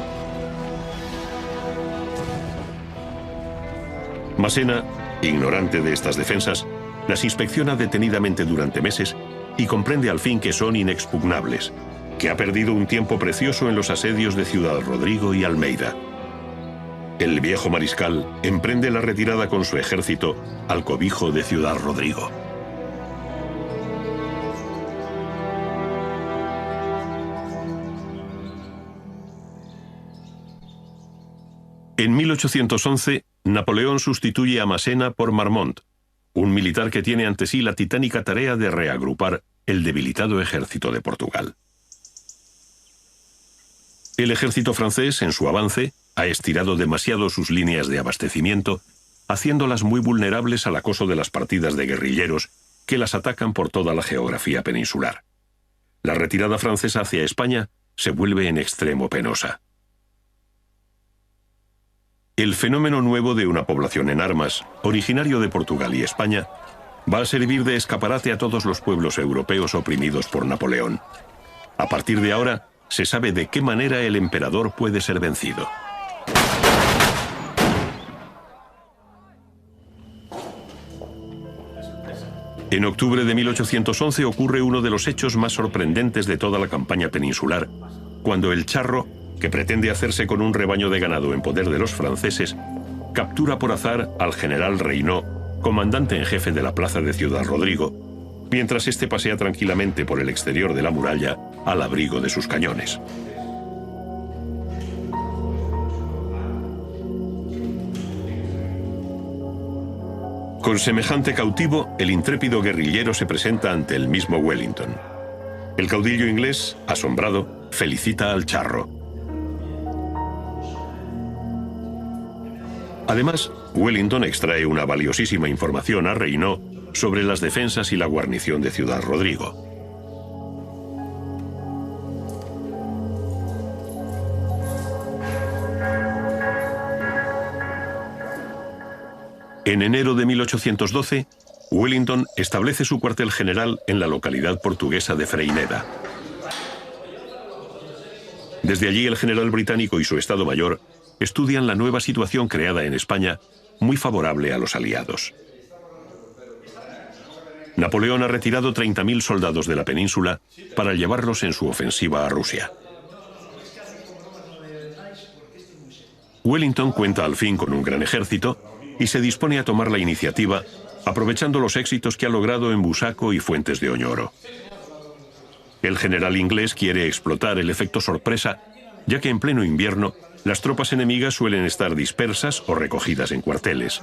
C: Massena, ignorante de estas defensas, las inspecciona detenidamente durante meses y comprende al fin que son inexpugnables, que ha perdido un tiempo precioso en los asedios de Ciudad Rodrigo y Almeida. El viejo mariscal emprende la retirada con su ejército al cobijo de Ciudad Rodrigo. En 1811, Napoleón sustituye a Massena por Marmont, un militar que tiene ante sí la titánica tarea de reagrupar el debilitado ejército de Portugal. El ejército francés, en su avance, ha estirado demasiado sus líneas de abastecimiento, haciéndolas muy vulnerables al acoso de las partidas de guerrilleros que las atacan por toda la geografía peninsular. La retirada francesa hacia España se vuelve en extremo penosa. El fenómeno nuevo de una población en armas, originario de Portugal y España, va a servir de escaparate a todos los pueblos europeos oprimidos por Napoleón. A partir de ahora, se sabe de qué manera el emperador puede ser vencido. En octubre de 1811 ocurre uno de los hechos más sorprendentes de toda la campaña peninsular, cuando el charro, que pretende hacerse con un rebaño de ganado en poder de los franceses, captura por azar al general Reynaud, comandante en jefe de la plaza de Ciudad Rodrigo, mientras éste pasea tranquilamente por el exterior de la muralla al abrigo de sus cañones. Con semejante cautivo, el intrépido guerrillero se presenta ante el mismo Wellington. El caudillo inglés, asombrado, felicita al charro. Además, Wellington extrae una valiosísima información a Reynaud sobre las defensas y la guarnición de Ciudad Rodrigo. En enero de 1812, Wellington establece su cuartel general en la localidad portuguesa de Freineda. Desde allí el general británico y su Estado Mayor estudian la nueva situación creada en España, muy favorable a los aliados. Napoleón ha retirado 30.000 soldados de la península para llevarlos en su ofensiva a Rusia. Wellington cuenta al fin con un gran ejército y se dispone a tomar la iniciativa, aprovechando los éxitos que ha logrado en Busaco y Fuentes de Oñoro. El general inglés quiere explotar el efecto sorpresa, ya que en pleno invierno las tropas enemigas suelen estar dispersas o recogidas en cuarteles.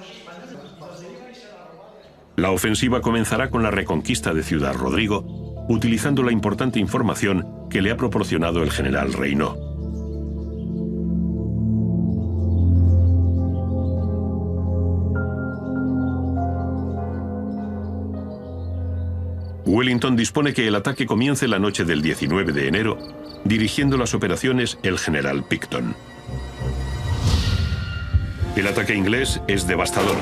C: La ofensiva comenzará con la reconquista de Ciudad Rodrigo, utilizando la importante información que le ha proporcionado el general Reynaud. Wellington dispone que el ataque comience la noche del 19 de enero, dirigiendo las operaciones el general Picton. El ataque inglés es devastador.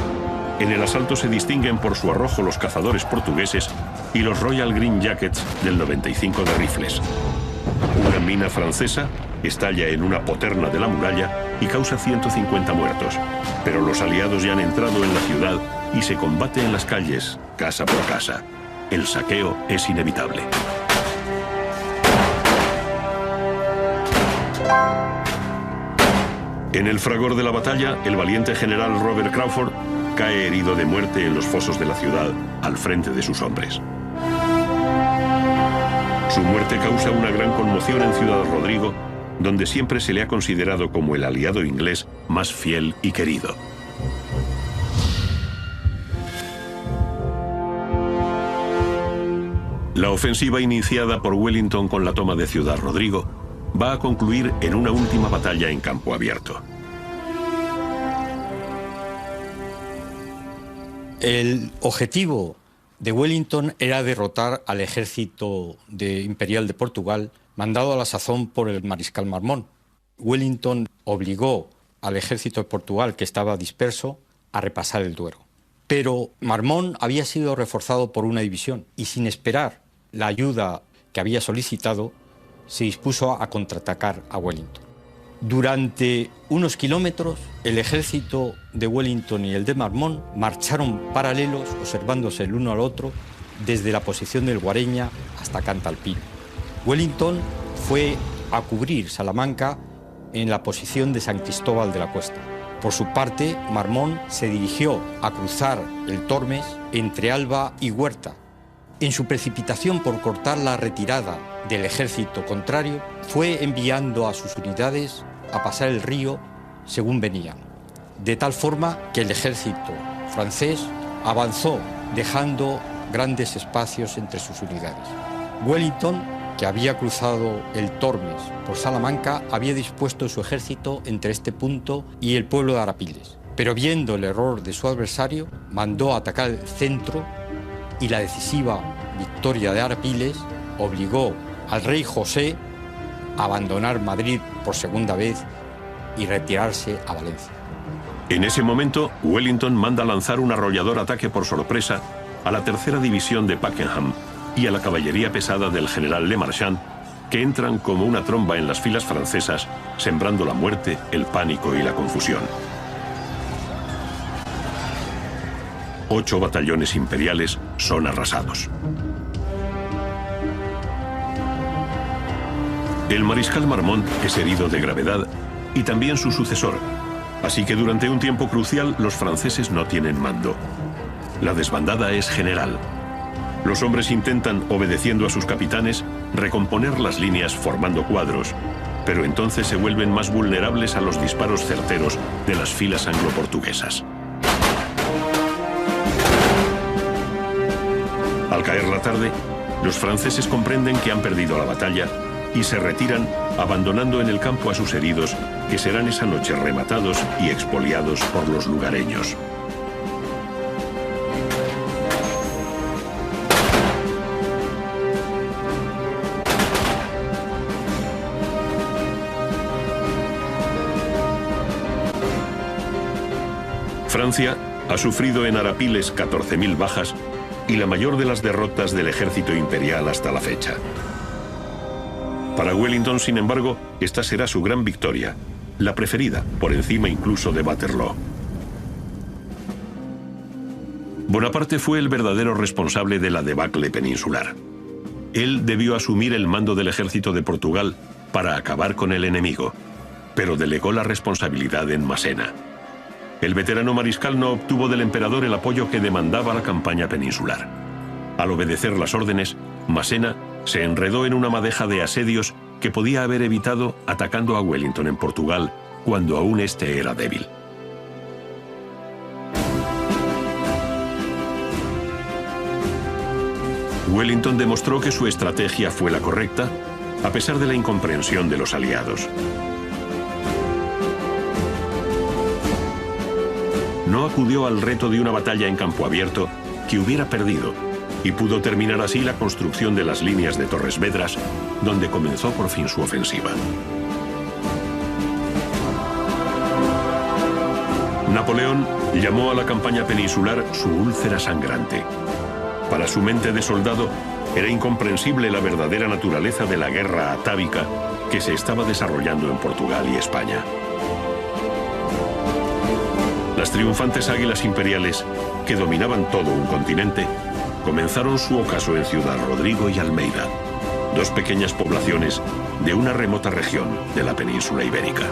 C: En el asalto se distinguen por su arrojo los cazadores portugueses y los Royal Green Jackets del 95 de rifles. Una mina francesa estalla en una poterna de la muralla y causa 150 muertos, pero los aliados ya han entrado en la ciudad y se combate en las calles, casa por casa. El saqueo es inevitable. En el fragor de la batalla, el valiente general Robert Crawford cae herido de muerte en los fosos de la ciudad, al frente de sus hombres. Su muerte causa una gran conmoción en Ciudad Rodrigo, donde siempre se le ha considerado como el aliado inglés más fiel y querido. La ofensiva iniciada por Wellington con la toma de Ciudad Rodrigo va a concluir en una última batalla en campo abierto.
E: El objetivo de Wellington era derrotar al ejército imperial de Portugal, mandado a la sazón por el mariscal Marmont. Wellington obligó al ejército de Portugal, que estaba disperso, a repasar el Duero. Pero Marmont había sido reforzado por una división y, sin esperar la ayuda que había solicitado, se dispuso a contraatacar a Wellington. Durante unos kilómetros, el ejército de Wellington y el de Marmont marcharon paralelos, observándose el uno al otro, desde la posición del Guareña hasta Cantalpino. Wellington fue a cubrir Salamanca en la posición de San Cristóbal de la Cuesta. Por su parte, Marmont se dirigió a cruzar el Tormes entre Alba y Huerta. En su precipitación por cortar la retirada del ejército contrario, fue enviando a sus unidades a pasar el río según venían, de tal forma que el ejército francés avanzó dejando grandes espacios entre sus unidades. Wellington, que había cruzado el Tormes por Salamanca, había dispuesto su ejército entre este punto y el pueblo de Arapiles, pero viendo el error de su adversario, mandó atacar el centro, y la decisiva victoria de Arapiles obligó al rey José a abandonar Madrid por segunda vez y retirarse a Valencia.
C: En ese momento, Wellington manda lanzar un arrollador ataque por sorpresa a la tercera división de Pakenham y a la caballería pesada del general Le Marchand, que entran como una tromba en las filas francesas, sembrando la muerte, el pánico y la confusión. 8 batallones imperiales son arrasados. El mariscal Marmont es herido de gravedad y también su sucesor, así que durante un tiempo crucial los franceses no tienen mando. La desbandada es general. Los hombres intentan, obedeciendo a sus capitanes, recomponer las líneas formando cuadros, pero entonces se vuelven más vulnerables a los disparos certeros de las filas anglo-portuguesas. Al caer la tarde, los franceses comprenden que han perdido la batalla y se retiran, abandonando en el campo a sus heridos, que serán esa noche rematados y expoliados por los lugareños. Francia ha sufrido en Arapiles 14.000 bajas y la mayor de las derrotas del ejército imperial hasta la fecha. Para Wellington, sin embargo, esta será su gran victoria, la preferida, por encima incluso de Waterloo. Bonaparte fue el verdadero responsable de la debacle peninsular. Él debió asumir el mando del ejército de Portugal para acabar con el enemigo, pero delegó la responsabilidad en Massena. El veterano mariscal no obtuvo del emperador el apoyo que demandaba la campaña peninsular. Al obedecer las órdenes, Massena se enredó en una madeja de asedios que podía haber evitado atacando a Wellington en Portugal cuando aún este era débil. Wellington demostró que su estrategia fue la correcta, a pesar de la incomprensión de los aliados. No acudió al reto de una batalla en campo abierto que hubiera perdido y pudo terminar así la construcción de las líneas de Torres Vedras, donde comenzó por fin su ofensiva. Napoleón llamó a la campaña peninsular su úlcera sangrante. Para su mente de soldado era incomprensible la verdadera naturaleza de la guerra atávica que se estaba desarrollando en Portugal y España. Las triunfantes águilas imperiales, que dominaban todo un continente, comenzaron su ocaso en Ciudad Rodrigo y Almeida, 2 pequeñas poblaciones de una remota región de la península ibérica.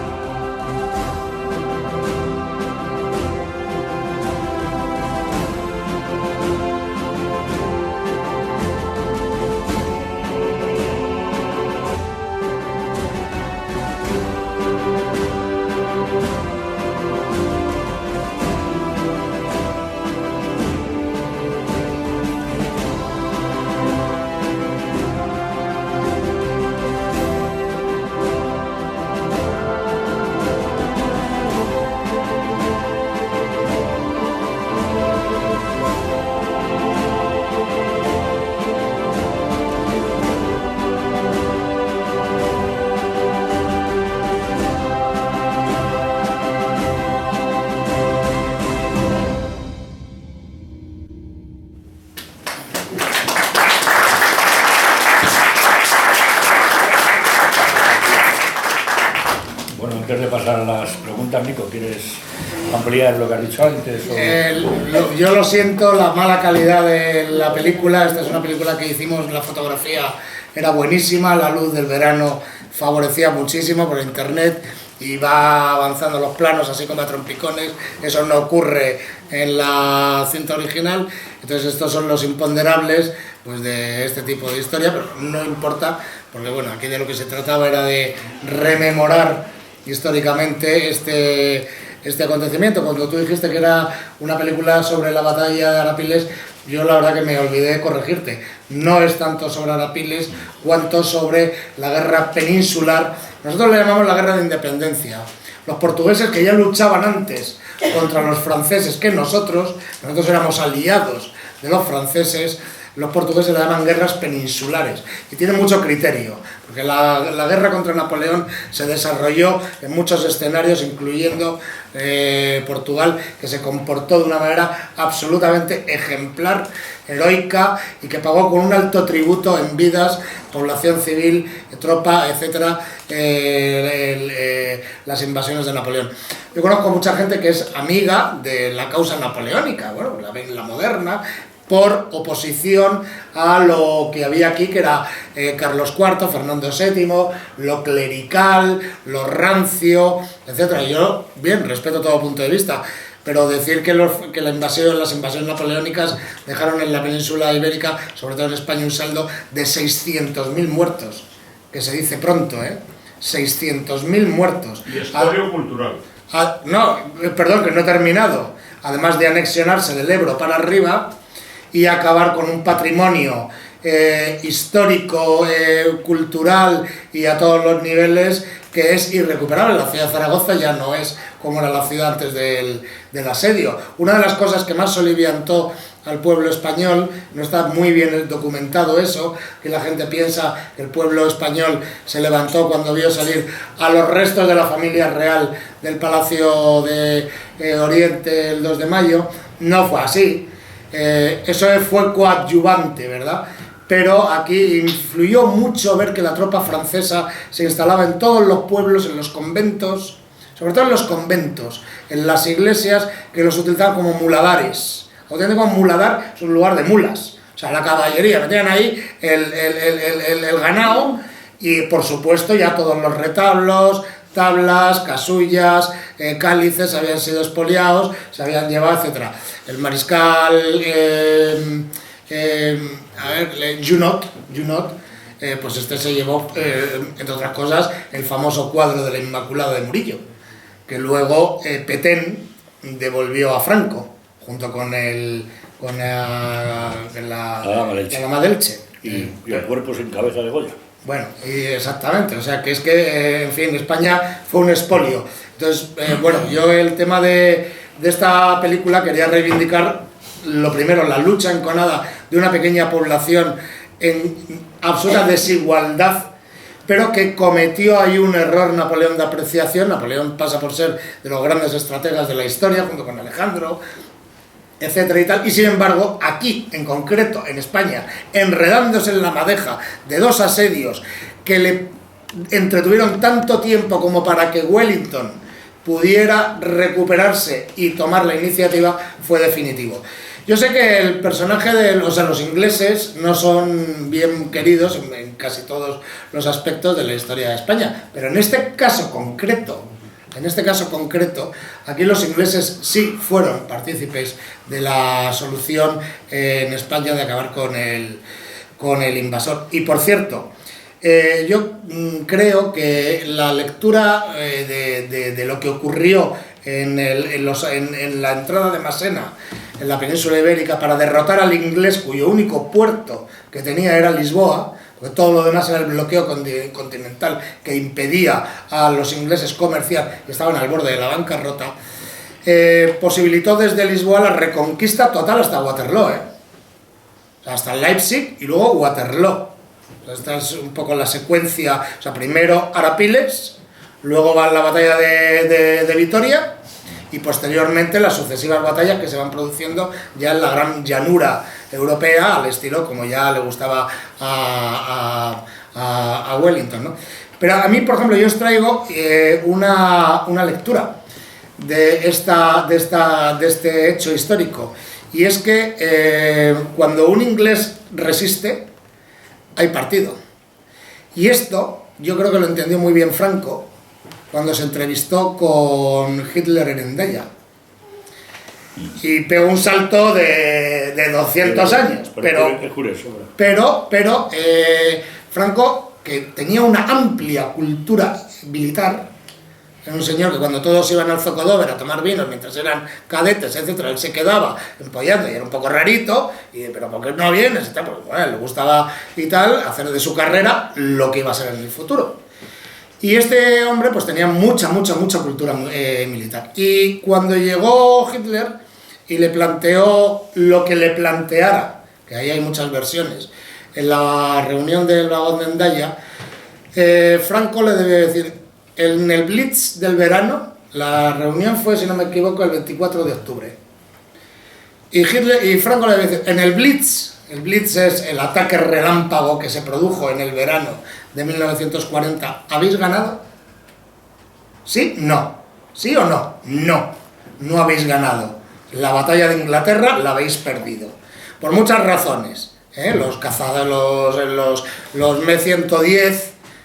A: antes de pasar a las preguntas, Nico, ¿quieres ampliar lo que has dicho antes?
B: Yo lo siento, la mala calidad de la película. Esta es una película que hicimos, la fotografía era buenísima, la luz del verano favorecía muchísimo por internet y va avanzando los planos así como a trompicones. Eso no ocurre en la cinta original. Entonces estos son los imponderables pues de este tipo de historia, pero no importa, porque bueno, aquí de lo que se trataba era de rememorar históricamente este acontecimiento. Cuando tú dijiste que era una película sobre la batalla de Arapiles, yo la verdad que me olvidé de corregirte. No es tanto sobre Arapiles cuanto sobre la guerra peninsular. Nosotros le llamamos la guerra de independencia. Los portugueses, que ya luchaban antes contra los franceses que nosotros éramos aliados de los franceses. Los portugueses le llaman guerras peninsulares y tiene mucho criterio, porque la guerra contra Napoleón se desarrolló en muchos escenarios, incluyendo Portugal, que se comportó de una manera absolutamente ejemplar, heroica, y que pagó con un alto tributo en vidas, población civil, tropa, etcétera, las invasiones de Napoleón. Yo conozco mucha gente que es amiga de la causa napoleónica, bueno, la moderna, por oposición a lo que había aquí, que era Carlos IV, Fernando VII, lo clerical, lo rancio, etc. Yo, bien, respeto todo punto de vista, pero decir que las invasiones napoleónicas dejaron en la península ibérica, sobre todo en España, un saldo de 600.000 muertos, que se dice pronto, ¿eh? 600.000 muertos.
F: Y espolio cultural.
B: No, perdón, que no he terminado. Además de anexionarse del Ebro para arriba y acabar con un patrimonio histórico, cultural y a todos los niveles que es irrecuperable. La ciudad de Zaragoza ya no es como era la ciudad antes del asedio. Una de las cosas que más soliviantó al pueblo español, no está muy bien documentado eso, que la gente piensa que el pueblo español se levantó cuando vio salir a los restos de la familia real del Palacio de Oriente el 2 de mayo, no fue así. Eso fue coadyuvante, ¿verdad? Pero aquí influyó mucho ver que la tropa francesa se instalaba en todos los pueblos, en los conventos, sobre todo en los conventos, en las iglesias, que los utilizaban como muladares. Auténtico muladar es un lugar de mulas, o sea, la caballería, metían ahí el ganado y, por supuesto, ya todos los retablos, tablas, casullas, cálices habían sido expoliados, se habían llevado, etc. El mariscal Junot, pues este se llevó, entre otras cosas, el famoso cuadro de la Inmaculada de Murillo, que luego Petén devolvió a Franco, junto con la dama de Elche.
A: Y el cuerpo sin cabeza de Goya.
B: Bueno, exactamente, o sea que es que, en fin, España fue un expolio. Entonces, bueno, yo el tema de esta película quería reivindicar, lo primero, la lucha enconada de una pequeña población en absoluta desigualdad, pero que cometió ahí un error Napoleón de apreciación. Napoleón pasa por ser de los grandes estrategas de la historia, junto con Alejandro, etcétera y tal, y sin embargo, aquí, en concreto, en España, enredándose en la madeja de dos asedios que le entretuvieron tanto tiempo como para que Wellington pudiera recuperarse y tomar la iniciativa, fue definitivo. Yo sé que el personaje los ingleses no son bien queridos en casi todos los aspectos de la historia de España, pero en este caso concreto, aquí los ingleses sí fueron partícipes de la solución en España de acabar con el invasor. Y por cierto, yo creo que la lectura de lo que ocurrió en la entrada de Masena, en la península ibérica, para derrotar al inglés, cuyo único puerto que tenía era Lisboa, porque todo lo demás era el bloqueo continental que impedía a los ingleses comerciar, que estaban al borde de la bancarrota, posibilitó desde Lisboa la reconquista total hasta Waterloo, o sea, hasta Leipzig y luego Waterloo. O sea, esta es un poco la secuencia, o sea, primero Arapiles, luego va la batalla de Vitoria y posteriormente las sucesivas batallas que se van produciendo ya en la gran llanura europea, al estilo como ya le gustaba a Wellington, ¿no? Pero a mí, por ejemplo, yo os traigo una lectura de este hecho histórico, y es que cuando un inglés resiste, hay partido. Y esto yo creo que lo entendió muy bien Franco cuando se entrevistó con Hitler en Endaya. Y pegó un salto de 200 años. Pero Franco, que tenía una amplia cultura militar, era un señor que cuando todos iban al Zocodover a tomar vinos mientras eran cadetes, etcétera, él se quedaba empollando y era un poco rarito, pero ¿por qué no vienes? Y tal, pues, bueno, le gustaba y tal hacer de su carrera lo que iba a ser en el futuro. Y este hombre pues tenía mucha cultura militar. Y cuando llegó Hitler y le planteó lo que le planteara, que ahí hay muchas versiones, en la reunión del vagón de Endaya, Franco le debe decir, en el Blitz del verano, la reunión fue, si no me equivoco, el 24 de octubre. Y Franco le debe decir, en el Blitz es el ataque relámpago que se produjo en el verano de 1940, ¿habéis ganado? ¿Sí? No. ¿Sí o no? No. No habéis ganado. La batalla de Inglaterra la habéis perdido. Por muchas razones. Los cazadores, los Me-110,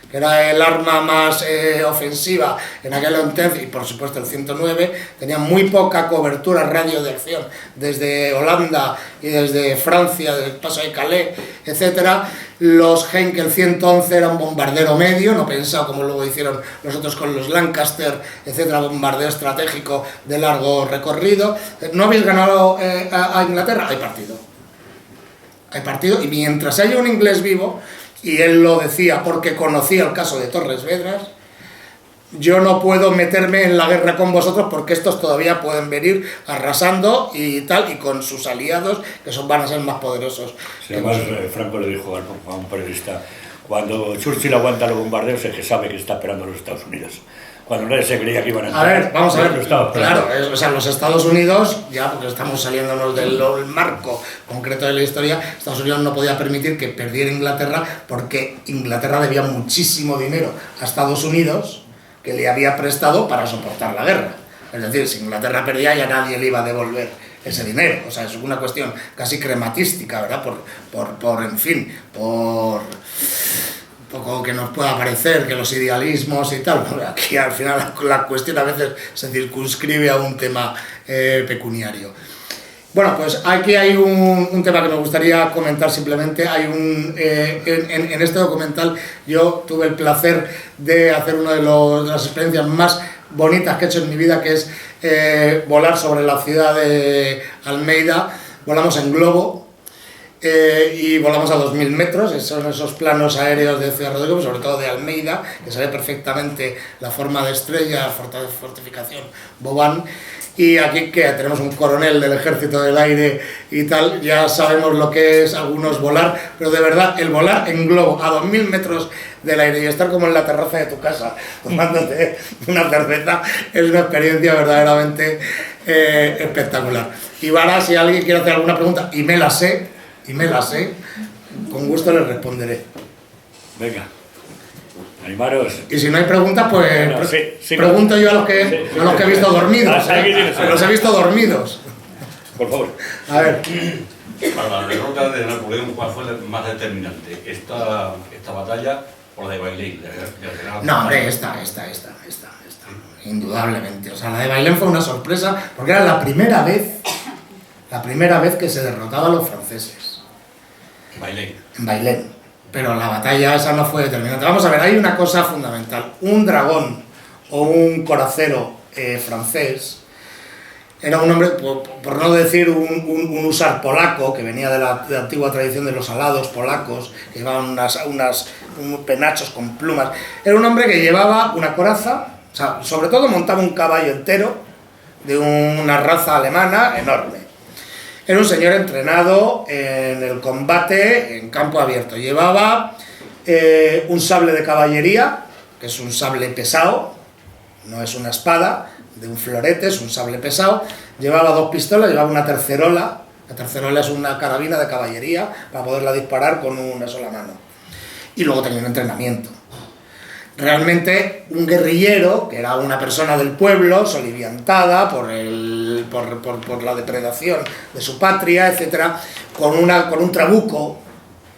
B: que era el arma más ofensiva en aquel entonces, y por supuesto el 109, tenían muy poca cobertura radio de acción desde Holanda y desde Francia, desde el paso de Calais, etc. Los Heinkel 111 era un bombardero medio, no pensado como luego hicieron los otros con los Lancaster, etc., bombardeo estratégico de largo recorrido. ¿No habéis ganado a Inglaterra? Hay partido. Hay partido, y mientras haya un inglés vivo, y él lo decía porque conocía el caso de Torres Vedras, yo no puedo meterme en la guerra con vosotros porque estos todavía pueden venir arrasando y tal, y con sus aliados que van a ser más poderosos.
A: Sí, además, Franco le dijo a un periodista, cuando Churchill aguanta los bombardeos es que sabe que está esperando a los Estados Unidos. Cuando nadie se creía que iban a entrar.
B: A ver, vamos a ver, claro, o sea, los Estados Unidos, ya porque estamos saliéndonos del marco concreto de la historia, Estados Unidos no podía permitir que perdiera Inglaterra porque Inglaterra debía muchísimo dinero a Estados Unidos que le había prestado para soportar la guerra. Es decir, si Inglaterra perdía ya nadie le iba a devolver ese dinero. O sea, es una cuestión casi crematística, ¿verdad? Por poco que nos pueda parecer que los idealismos y tal, aquí al final la cuestión a veces se circunscribe a un tema pecuniario. Bueno, pues aquí hay un tema que me gustaría comentar simplemente. Hay en este documental yo tuve el placer de hacer una de las experiencias más bonitas que he hecho en mi vida, que es volar sobre la ciudad de Almeida. Volamos en globo. Y volamos a 2000 metros, son esos planos aéreos de Ciudad Rodrigo, sobre todo de Almeida, que se ve perfectamente la forma de estrella, fortificación Boban. Y aquí que tenemos un coronel del Ejército del Aire y tal, ya sabemos lo que es algunos volar, pero de verdad, el volar en globo a 2000 metros del aire y estar como en la terraza de tu casa tomándote una cerveza es una experiencia verdaderamente espectacular. Y Vara, si alguien quiere hacer alguna pregunta, y me la sé, con gusto les responderé.
A: Venga, animaros.
B: Y si no hay preguntas, pues
A: bueno,
B: pregunto yo a los que he visto dormidos. Los he visto dormidos.
A: Por favor.
B: A ver.
F: Para la derrota de Napoleón, ¿cuál fue la más determinante? ¿Esta batalla o la de Bailén?
B: No, hombre, esta. Indudablemente. O sea, la de Bailén fue una sorpresa porque era la primera vez que se derrotaba a los franceses. En Bailén. Pero la batalla esa no fue determinante. Vamos a ver, hay una cosa fundamental. Un dragón o un coracero francés era un hombre, por no decir un húsar polaco, que venía de la antigua tradición de los alados polacos, que llevaban unos penachos con plumas. Era un hombre que llevaba una coraza, o sea, sobre todo montaba un caballo entero de una raza alemana enorme. Era un señor entrenado en el combate en campo abierto. Llevaba un sable de caballería, que es un sable pesado, no es una espada de un florete, es un sable pesado. Llevaba 2 pistolas, llevaba una tercerola. La tercerola es una carabina de caballería para poderla disparar con una sola mano. Y luego tenía un entrenamiento. realmente un guerrillero, que era una persona del pueblo, soliviantada por la depredación de su patria, etcétera, con un trabuco,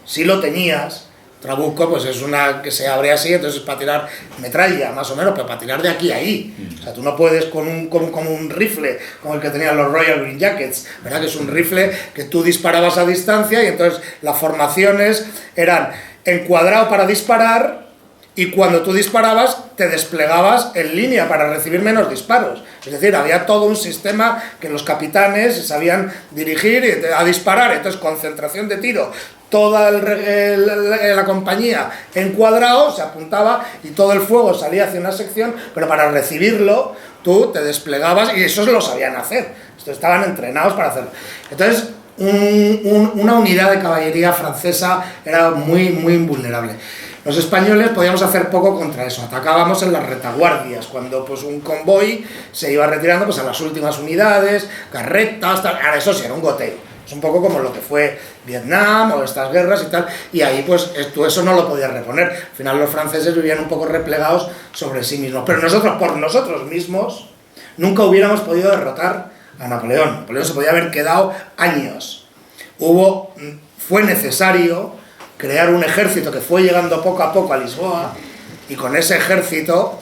B: si lo tenías. Trabuco pues es una que se abre así, entonces es para tirar metralla, más o menos, pero para tirar de aquí a ahí. O sea, tú no puedes con un rifle como el que tenían los Royal Green Jackets, ¿verdad? Que es un rifle que tú disparabas a distancia y entonces las formaciones eran encuadrado para disparar, y cuando tú disparabas te desplegabas en línea para recibir menos disparos. Es decir, había todo un sistema que los capitanes sabían dirigir a disparar, entonces concentración de tiro, toda la compañía encuadrado, se apuntaba y todo el fuego salía hacia una sección, pero para recibirlo tú te desplegabas y eso lo sabían hacer, estaban entrenados para hacerlo. Entonces una unidad de caballería francesa era muy, muy invulnerable. Los españoles podíamos hacer poco contra eso, atacábamos en las retaguardias, cuando pues un convoy se iba retirando pues a las últimas unidades, carretas, tal. Ahora eso sí era un goteo, es un poco como lo que fue Vietnam o estas guerras y tal, y ahí pues tú eso no lo podías reponer. Al final los franceses vivían un poco replegados sobre sí mismos, pero nosotros por nosotros mismos nunca hubiéramos podido derrotar a Napoleón. Napoleón se podía haber quedado años. Fue necesario crear un ejército que fue llegando poco a poco a Lisboa, y con ese ejército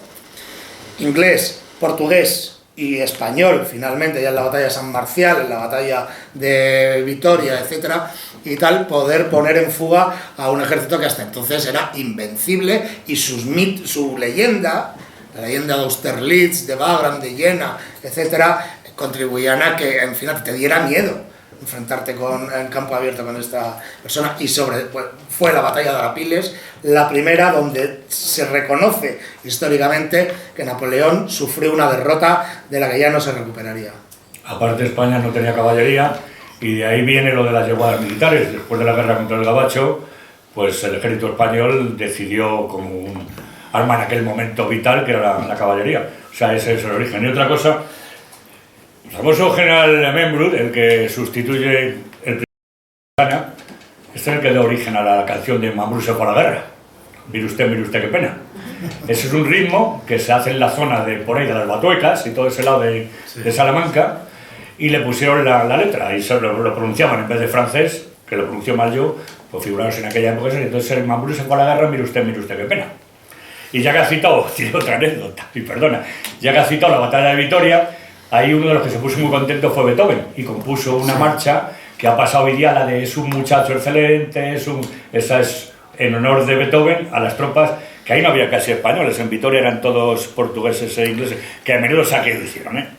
B: inglés, portugués y español, finalmente ya en la batalla de San Marcial, en la batalla de Vitoria, etcétera, y tal, poder poner en fuga a un ejército que hasta entonces era invencible, y su leyenda, la leyenda de Austerlitz, de Wagram, de Jena, etcétera, contribuían a que, en fin, a que te diera miedo enfrentarte en campo abierto con esta persona. Y fue la batalla de Arapiles la primera donde se reconoce históricamente que Napoleón sufrió una derrota de la que ya no se recuperaría.
A: Aparte, España no tenía caballería, y de ahí viene lo de las yeguadas militares. Después de la guerra contra el Gabacho, pues el ejército español decidió como un arma en aquel momento vital, que era la caballería. O sea, ese es el origen. Y otra cosa, el famoso general Membrut, el que sustituye el primer, este es el que da origen a la canción de Mambrú se fue a la guerra. Mire usted qué pena. Ese es un ritmo que se hace en la zona de por ahí de las Batuecas y todo ese lado de Salamanca, y le pusieron la letra y lo pronunciaban en vez de francés, que lo pronunció mal yo, pues figuraros en aquella época, y entonces el Mambrú se fue a la guerra, mire usted qué pena. Y ya que ha citado, tiene otra anécdota, y perdona, ya que ha citado la batalla de Vitoria, ahí uno de los que se puso muy contento fue Beethoven, y compuso una marcha que ha pasado hoy día, la de es un muchacho excelente, esa es en honor de Beethoven a las tropas, que ahí no había casi españoles, en Vitoria eran todos portugueses e ingleses, que a menudo saque lo hicieron, ¿eh?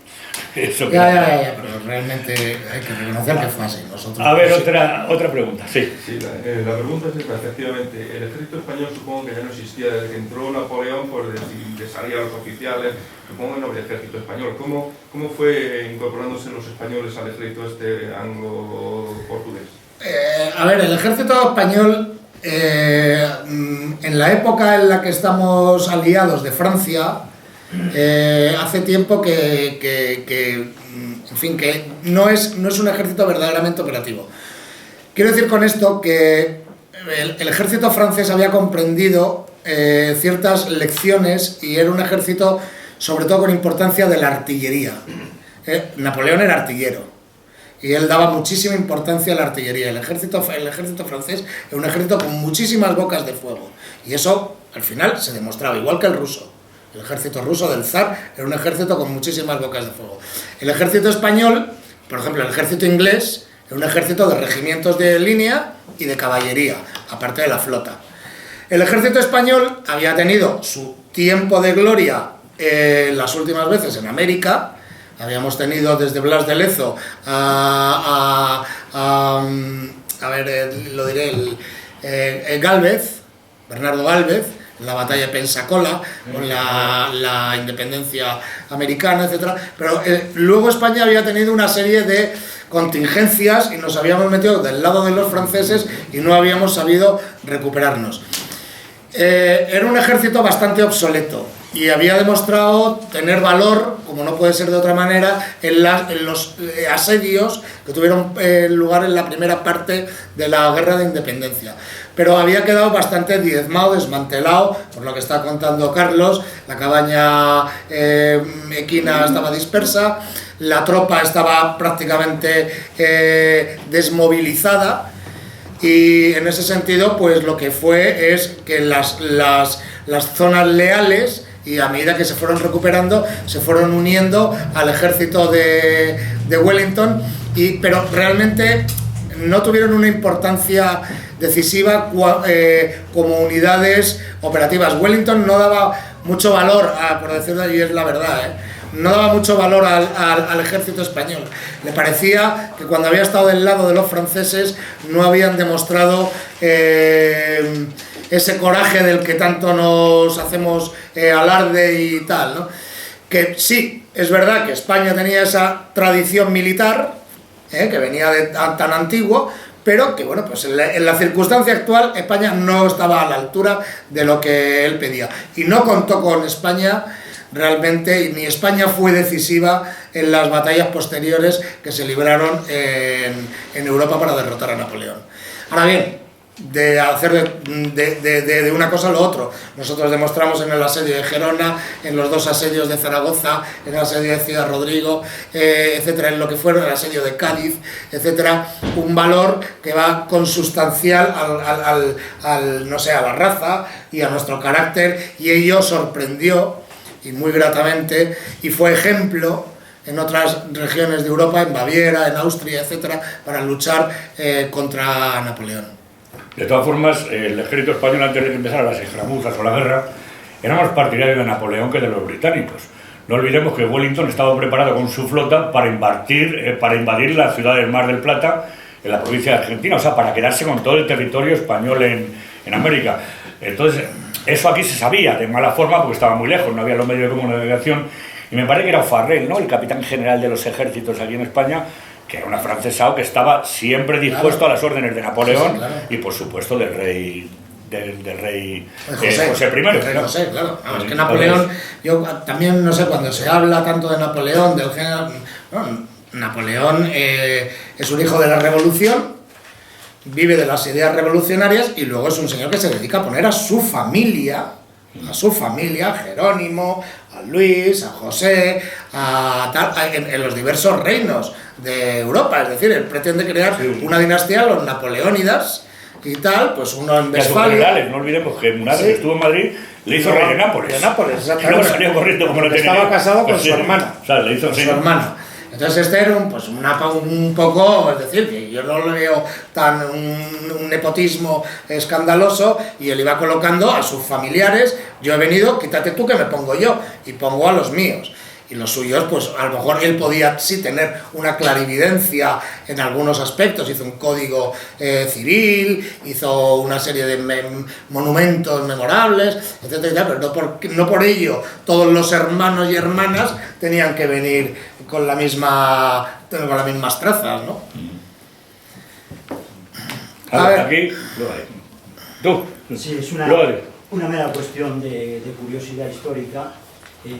A: Eso
B: ya, pero realmente hay que reconocer que fue así. Nosotros,
A: a ver, otra pregunta, sí.
G: Sí, la pregunta es esta, efectivamente, el ejército español supongo que ya no existía desde que entró Napoleón, por de salir a los oficiales, supongo que no había ejército español. ¿Cómo fue incorporándose los españoles al ejército anglo-portugués?
B: A ver, el ejército español, en la época en la que estamos aliados de Francia, hace tiempo que no es un ejército verdaderamente operativo. Quiero decir con esto que el ejército francés había comprendido ciertas lecciones, y era un ejército sobre todo con importancia de la artillería. Napoleón era artillero y él daba muchísima importancia a la artillería. El ejército francés era un ejército con muchísimas bocas de fuego, y eso al final se demostraba, igual que el ruso. El ejército ruso del zar era un ejército con muchísimas bocas de fuego. El ejército español, por ejemplo, el ejército inglés, era un ejército de regimientos de línea y de caballería, aparte de la flota. El ejército español había tenido su tiempo de gloria las últimas veces en América. Habíamos tenido desde Blas de Lezo Gálvez, Bernardo Gálvez, la batalla de Pensacola, con la independencia americana, etc. Pero luego España había tenido una serie de contingencias y nos habíamos metido del lado de los franceses y no habíamos sabido recuperarnos. Era un ejército bastante obsoleto, y había demostrado tener valor, como no puede ser de otra manera, en los asedios que tuvieron lugar en la primera parte de la Guerra de Independencia. Pero había quedado bastante diezmado, desmantelado, por lo que está contando Carlos. La cabaña equina estaba dispersa, la tropa estaba prácticamente desmovilizada, y en ese sentido, pues lo que fue es que las zonas leales, y a medida que se fueron recuperando, se fueron uniendo al ejército de Wellington, pero realmente no tuvieron una importancia decisiva como unidades operativas. Wellington no daba mucho valor, por decirlo, y es la verdad, no daba mucho valor al ejército español. Le parecía que cuando había estado del lado de los franceses no habían demostrado ese coraje del que tanto nos hacemos alarde y tal, ¿no? Que sí, es verdad que España tenía esa tradición militar, que venía tan antiguo, pero que bueno, pues en la circunstancia actual España no estaba a la altura de lo que él pedía, y no contó con España realmente, ni España fue decisiva en las batallas posteriores que se libraron en Europa para derrotar a Napoleón. Ahora bien, de hacer de una cosa lo otro, nosotros demostramos en el asedio de Gerona, en los dos asedios de Zaragoza, en el asedio de Ciudad Rodrigo, etcétera, en lo que fueron el asedio de Cádiz, etcétera, un valor que va consustancial no sé, a la raza y a nuestro carácter, y ello sorprendió, y muy gratamente, y fue ejemplo en otras regiones de Europa, en Baviera, en Austria, etcétera, para luchar contra Napoleón.
A: De todas formas, el ejército español, antes de que empezaran las escaramuzas o la guerra, era más partidario de Napoleón que de los británicos. No olvidemos que Wellington estaba preparado con su flota para invadir la ciudad del Mar del Plata, en la provincia de Argentina, o sea, para quedarse con todo el territorio español en América. Entonces, eso aquí se sabía de mala forma porque estaba muy lejos, no había los medios de comunicación, y me parece que era O'Farrell, ¿no?, el capitán general de los ejércitos aquí en España, que era un afrancesado que estaba siempre dispuesto a las órdenes de Napoleón, sí, claro, y por supuesto del rey José I.
B: José, claro. Es que Napoleón, yo también no sé, cuando se habla tanto de Napoleón, del general, no, Napoleón es un hijo de la revolución, vive de las ideas revolucionarias, y luego es un señor que se dedica a poner a su familia, a Jerónimo, a Luis, a José, en los diversos reinos de Europa. Es decir, él pretende crear una dinastía, los napoleónidas y tal, pues uno en Westfalia.
A: No olvidemos que Murat, que estuvo en Madrid, le hizo rey de Nápoles.
B: De Nápoles, exactamente.
A: Luego salió corriendo como no tenía.
B: Estaba casado con su hermana.
A: O sea, le hizo
B: su hermana. Entonces este era un poco, es decir, que yo no lo veo tan un nepotismo escandaloso, y él iba colocando a sus familiares. Yo he venido, quítate tú que me pongo yo, y pongo a los míos. Y los suyos, pues a lo mejor él podía sí tener una clarividencia en algunos aspectos, hizo un código civil, hizo una serie de monumentos memorables, etcétera, pero no por ello todos los hermanos y hermanas tenían que venir con las mismas trazas, ¿no?
A: A ver, aquí, tú.
H: Sí, es una mera cuestión de curiosidad histórica.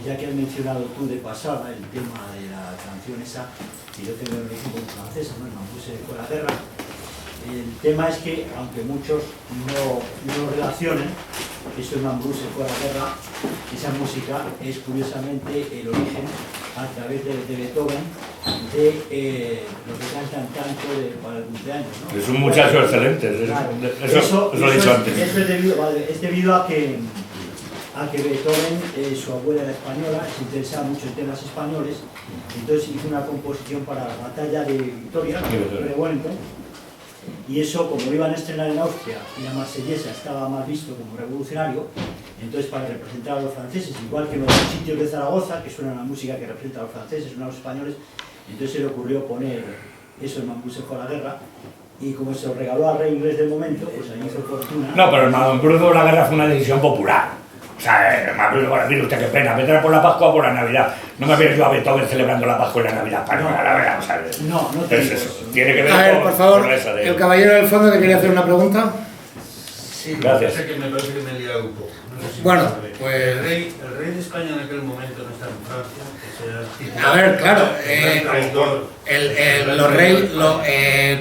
H: Ya que has mencionado tú de pasada el tema de la canción esa, que yo tengo en México francesa, ¿no?, el Mambuse fue la guerra. El tema es que, aunque muchos no relacionen que esto es Mambuse fue la guerra, esa música es curiosamente el origen, a través de Beethoven, de lo que cantan tanto para el cumpleaños, ¿no?
A: Es un muchacho excelente,
H: claro.
A: Eso lo he dicho antes.
H: Es debido a que Beethoven, su abuela era española, se interesaba mucho en temas españoles, entonces hizo una composición para la batalla de Victoria, de Wellington, y eso, como lo iban a estrenar en Austria y la marsellesa estaba más visto como revolucionario, entonces para representar a los franceses, igual que en los sitios de Zaragoza, que suena la música que representa a los franceses, suena a los españoles, entonces se le ocurrió poner eso, el Mambuse fue la guerra, y como se lo regaló al rey inglés del momento, pues ahí hizo fortuna.
A: No, pero el Mambuse fue la guerra fue una decisión popular. O sea, mire usted, qué pena, vendrá por la Pascua o por la Navidad. No me veo yo a Beethoven celebrando la Pascua y la Navidad española, la verdad. O sea,
H: no
A: es eso. Tiene que ver
B: por favor, el caballero del fondo que quería hacer una pregunta.
I: Sí,
A: Gracias.
I: Que me parece que me he liado un poco. No sé si
B: bueno, pues...
I: el rey de España en aquel momento no estaba en Francia, que era
B: A ver, claro,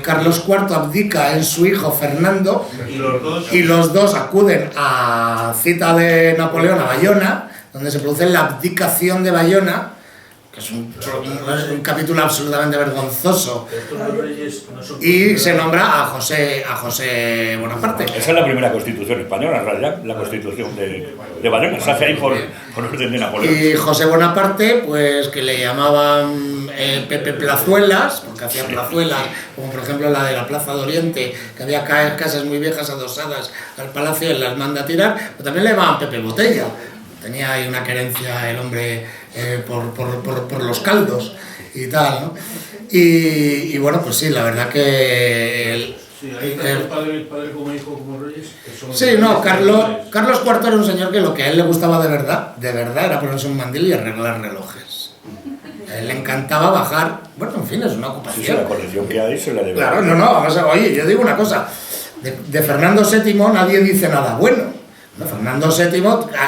B: Carlos IV abdica en su hijo Fernando y los dos acuden a cita de Napoleón a Bayona, donde se produce la abdicación de Bayona, que es un capítulo absolutamente vergonzoso, y se nombra a José Bonaparte.
A: Esa es la primera constitución española, en realidad, la constitución de Bayona, se hace ahí por orden de Napoleón.
B: Y José Bonaparte, pues que le llamaban Pepe Plazuelas, porque hacía plazuelas, como por ejemplo la de la Plaza de Oriente, que había casas muy viejas adosadas al palacio, él las manda a tirar, pero también le llamaban Pepe Botella. Tenía ahí una querencia el hombre por los caldos y tal, ¿no? Y bueno, pues sí, la verdad que...
I: padre como hijo, como reyes...
B: Sí, no, Carlos IV era un señor que lo que a él le gustaba de verdad, era ponerse un mandil y arreglar relojes. A él le encantaba bajar, bueno, en fin, es una ocupación.
A: Sí, la colección que hay se la debe.
B: Claro, vamos a, oye, yo digo una cosa, de Fernando VII nadie dice nada bueno. No, Fernando VII,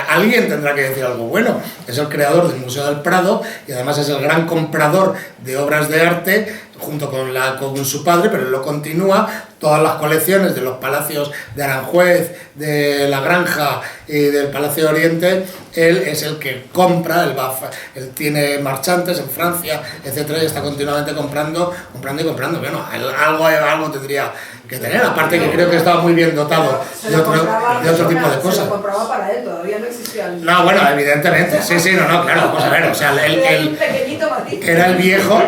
B: alguien tendrá que decir algo bueno. Es el creador del Museo del Prado y además es el gran comprador de obras de arte junto con su padre, pero él lo continúa. Todas las colecciones de los palacios de Aranjuez, de La Granja y del Palacio de Oriente, él es el que compra, él tiene marchantes en Francia, etcétera, y está continuamente comprando. Bueno, algo tendría que tener, aparte que creo que estaba muy bien dotado de otro tipo de cosas.
J: Se lo compraba para él, todavía no existía el...
B: No, bueno, evidentemente, sí, claro, vamos a ver, o sea, era el viejo,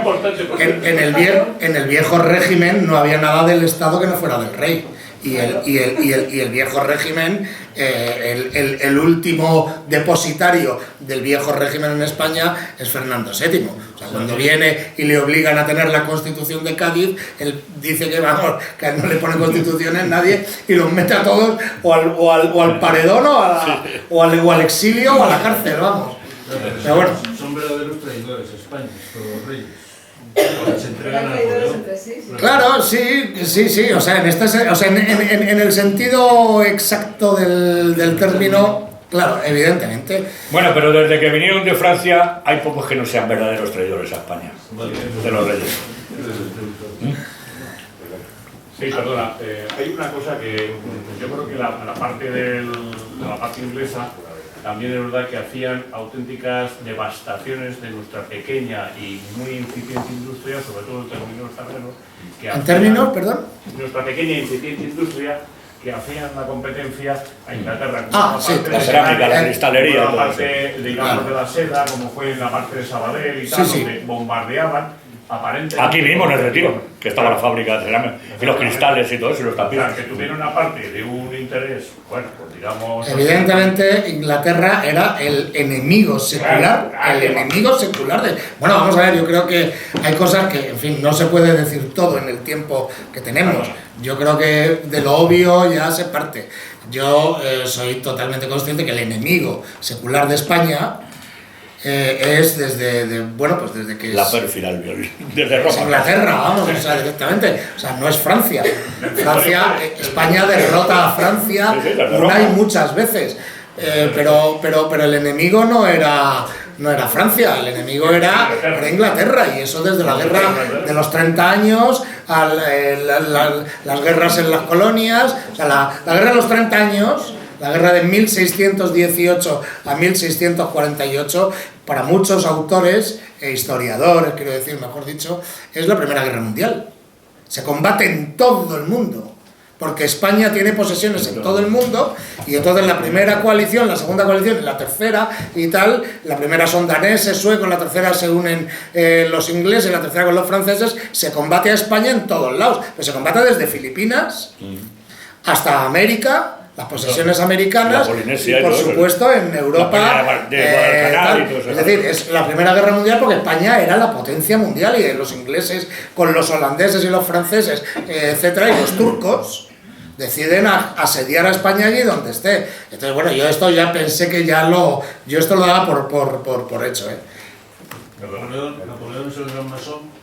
B: en el viejo régimen no había nada del Estado que no fuera del rey. Y el viejo régimen, el último depositario del viejo régimen en España es Fernando VII. O sea, cuando viene y le obligan a tener la Constitución de Cádiz, él dice que vamos, que no le pone constituciones nadie y los mete a todos o al paredón o al exilio o a la cárcel, vamos. Pero bueno.
I: Son verdaderos traidores España, los reyes. Se entregan a Napoleón.
B: Claro, sí, o sea, en el sentido exacto del término, claro, evidentemente.
A: Bueno, pero desde que vinieron de Francia hay pocos que no sean verdaderos traidores a España, de los reyes.
K: Sí, perdona, hay una cosa que yo creo que la parte inglesa también es verdad que hacían auténticas devastaciones de nuestra pequeña y muy incipiente industria, sobre todo en términos terrenos.
B: ¿En términos, perdón?
K: Nuestra pequeña e incipiente industria que hacían la competencia a Inglaterra.
A: La cerámica, la cristalería.
K: La parte, digamos, de la seda, como fue en la parte de Sabadell y tal, donde bombardeaban.
A: Aquí mismo en el Retiro, que estaba la fábrica de cerámica, y los cristales y todo eso, y los tapices.
K: Que tuvieron una parte de un interés, bueno, pues digamos...
B: Evidentemente Inglaterra era el enemigo secular, Bueno, vamos a ver, yo creo que hay cosas que, en fin, no se puede decir todo en el tiempo que tenemos. Yo creo que de lo obvio ya se parte. Yo soy totalmente consciente que el enemigo secular de España es desde que
A: la pérfida, desde Roma.
B: Es Inglaterra, vamos, o sea, directamente. O sea, no es Francia. España derrota a Francia una y muchas veces. Pero el enemigo no era Francia, el enemigo era Inglaterra, y eso desde la guerra de los 30 años, las guerras en las colonias, o sea, la guerra de los 30 años. La guerra de 1618 a 1648, para muchos autores e historiadores, quiero decir, mejor dicho, es la Primera Guerra Mundial. Se combate en todo el mundo, porque España tiene posesiones en todo el mundo, y entonces la primera coalición, la segunda coalición y la tercera y tal, la primera son daneses, suecos, la tercera se unen los ingleses, la tercera con los franceses, se combate a España en todos lados, pero se combate desde Filipinas hasta América, las posesiones americanas, y por supuesto en Europa, es decir, es la Primera Guerra Mundial porque España era la potencia mundial, y los ingleses con los holandeses y los franceses, etcétera, y los turcos deciden asediar a España allí donde esté. Entonces, bueno, yo esto ya pensé que yo esto lo daba por hecho.
I: ¿Napoleón es el gran masón?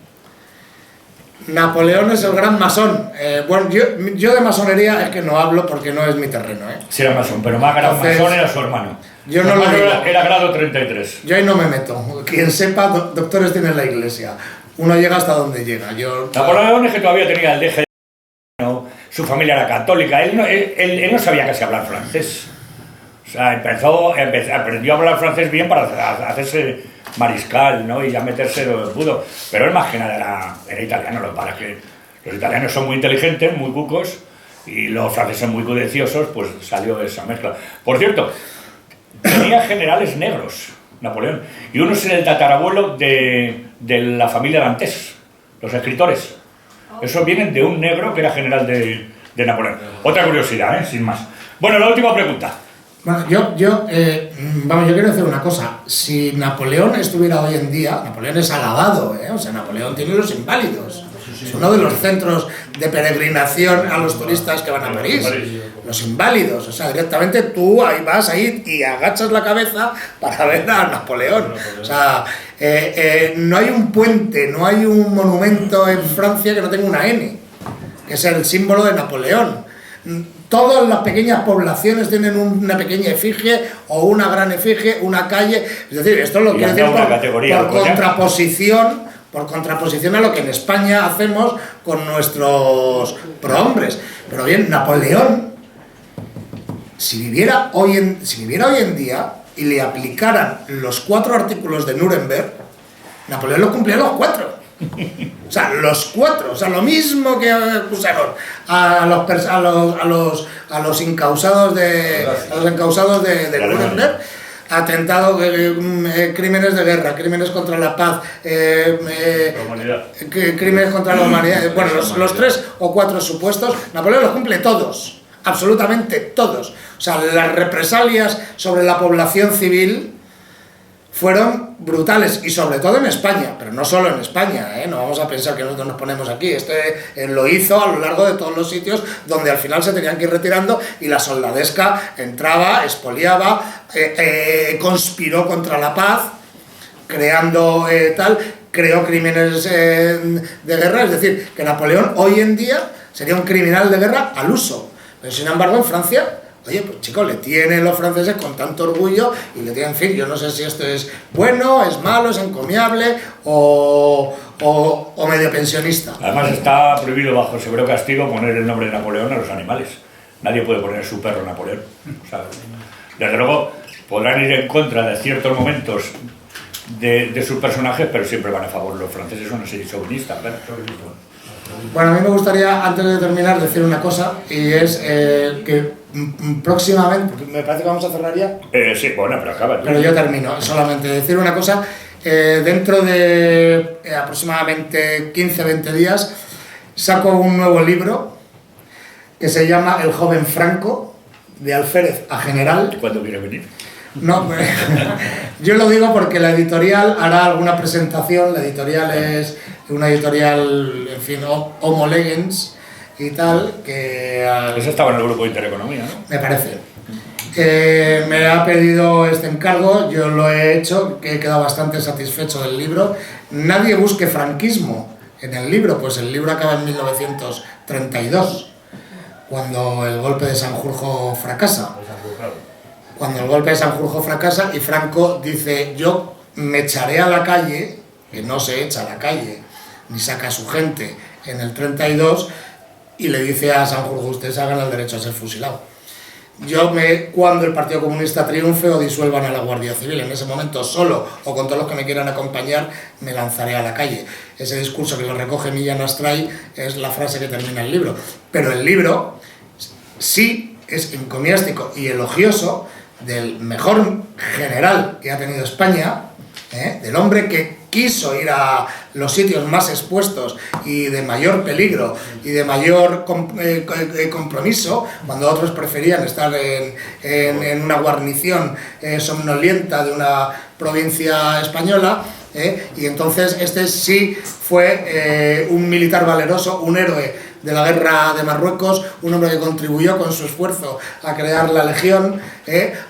B: Napoleón es el gran masón. Bueno, yo de masonería es que no hablo porque no es mi terreno.
A: Sí era masón, pero más gran masón era su hermano.
B: Yo no lo digo.
A: Era grado 33.
B: Yo ahí no me meto. Quien sepa, doctores tiene la iglesia. Uno llega hasta donde llega.
A: Napoleón es que todavía tenía el deje, ¿no? Su familia era católica. Él no sabía casi hablar francés. O sea, aprendió a hablar francés bien para hacerse mariscal, ¿no? Y ya meterse en el budo. Pero él más que nada era italiano. Lo que pasa es que los italianos son muy inteligentes, muy cucos, y los franceses muy codiciosos, pues salió de esa mezcla. Por cierto, tenía generales negros, Napoleón, y uno es el tatarabuelo de la familia Dantes, los escritores. Esos vienen de un negro que era general de Napoleón. Otra curiosidad, sin más. Bueno, la última pregunta.
B: Bueno, yo quiero decir una cosa. Si Napoleón estuviera hoy en día, Napoleón es alabado, o sea, Napoleón tiene los inválidos. Es uno de los centros de peregrinación a los turistas que van a París. Los inválidos, o sea, directamente tú ahí vas ahí y agachas la cabeza para ver a Napoleón. O sea, no hay un puente, no hay un monumento en Francia que no tenga una N, que es el símbolo de Napoleón. Todas las pequeñas poblaciones tienen una pequeña efigie o una gran efigie, una calle. Es decir, esto lo quiero decir por contraposición a lo que en España hacemos con nuestros prohombres. Pero bien, Napoleón, si viviera hoy en día y le aplicaran los 4 artículos de Nuremberg, Napoleón los cumplía los 4. O sea, los 4, o sea, lo mismo que acusaron a los encausados de Nuremberg, atentados, crímenes de guerra, crímenes contra la paz, crímenes contra la humanidad. Bueno, los 3 o 4 supuestos, Napoleón los cumple todos, absolutamente todos. O sea, las represalias sobre la población civil fueron brutales, y sobre todo en España, pero no solo en España, no vamos a pensar que nosotros nos ponemos aquí. Lo hizo a lo largo de todos los sitios donde al final se tenían que ir retirando, y la soldadesca entraba, expoliaba, conspiró contra la paz, creó crímenes de guerra. Es decir, que Napoleón hoy en día sería un criminal de guerra al uso, pero sin embargo en Francia, oye, pues chicos, le tienen los franceses con tanto orgullo, y le tienen, en fin, yo no sé si esto es bueno, es malo, es encomiable o medio pensionista.
A: Además está prohibido bajo severo castigo poner el nombre de Napoleón a los animales. Nadie puede poner su perro Napoleón. O sea, desde luego podrán ir en contra de ciertos momentos de sus personajes, pero siempre van a favor. Los franceses son así chauvinistas, ¿verdad?
B: Bueno, a mí me gustaría, antes de terminar, decir una cosa, y es que próximamente, porque me parece que vamos a cerrar ya.
A: Sí, bueno, pero acaba.
B: Pero yo termino, solamente decir una cosa. Dentro de aproximadamente 15-20 días saco un nuevo libro que se llama El joven Franco, de alférez a general.
A: ¿Cuándo quiere venir?
B: No, yo lo digo porque la editorial hará alguna presentación. La editorial es una editorial, en fin, Homo Legens y tal, que...
A: Eso estaba en el grupo de Intereconomía, ¿no?
B: Me parece. Me ha pedido este encargo, yo lo he hecho, que he quedado bastante satisfecho del libro. Nadie busque franquismo en el libro, pues el libro acaba en 1932, cuando el golpe de Sanjurjo fracasa. Cuando el golpe de Sanjurjo fracasa y Franco dice: yo me echaré a la calle, que no se echa a la calle, ni saca a su gente en el 32, y le dice a Sanjurjo: ustedes hagan el derecho a ser fusilado. Cuando el Partido Comunista triunfe o disuelvan a la Guardia Civil, en ese momento, solo o con todos los que me quieran acompañar, me lanzaré a la calle. Ese discurso que lo recoge Millán Astray es la frase que termina el libro. Pero el libro sí es encomiástico y elogioso del mejor general que ha tenido España, del hombre que quiso ir a los sitios más expuestos y de mayor peligro y de mayor compromiso, cuando otros preferían estar en una guarnición somnolienta de una provincia española, y entonces este sí fue un militar valeroso, un héroe de la guerra de Marruecos, un hombre que contribuyó con su esfuerzo a crear la Legión,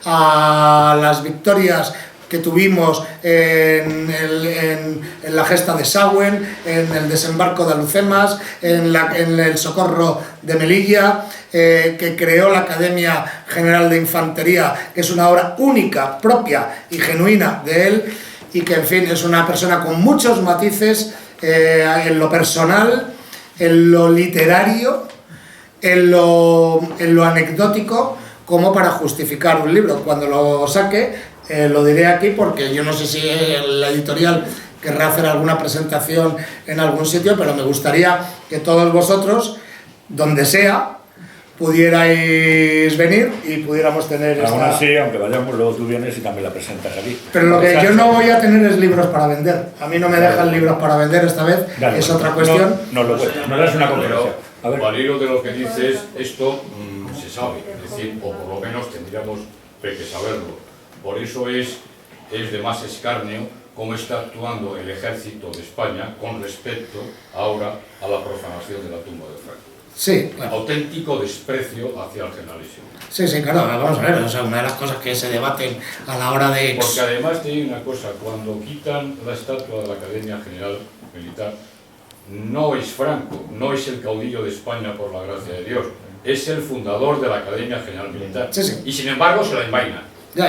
B: a las victorias que tuvimos en la gesta de Sauen, en el desembarco de Alucemas, en el socorro de Melilla, que creó la Academia General de Infantería, que es una obra única, propia y genuina de él, y que en fin es una persona con muchos matices en lo personal, en lo literario, en lo anecdótico, como para justificar un libro. Cuando lo saque, lo diré aquí, porque yo no sé si la editorial querrá hacer alguna presentación en algún sitio, pero me gustaría que todos vosotros, donde sea, pudierais venir y pudiéramos tener
A: aún así, aunque vayamos, luego tú vienes y también la presentas aquí.
B: Pero lo que yo no voy a tener es libros para vender. A mí no me dejan libros para vender esta vez,
A: dale,
B: es otra cuestión.
A: No es una conferencia. A ver.
L: Al hilo de lo que dices, esto se sabe, es decir, o por lo menos tendríamos que saberlo. Por eso es de más escarnio cómo está actuando el ejército de España con respecto ahora a la profanación de la tumba de Franco.
B: Sí, claro.
L: Auténtico desprecio hacia el generalísimo.
B: Sí, claro, vamos a ver, o sea, una de las cosas que se debaten a la hora de...
L: Porque además te digo una cosa, cuando quitan la estatua de la Academia General Militar, no es Franco, no es el caudillo de España por la gracia de Dios, es el fundador de la Academia General Militar.
B: Sí, sí.
L: Y sin embargo se la envaina.
B: Sí,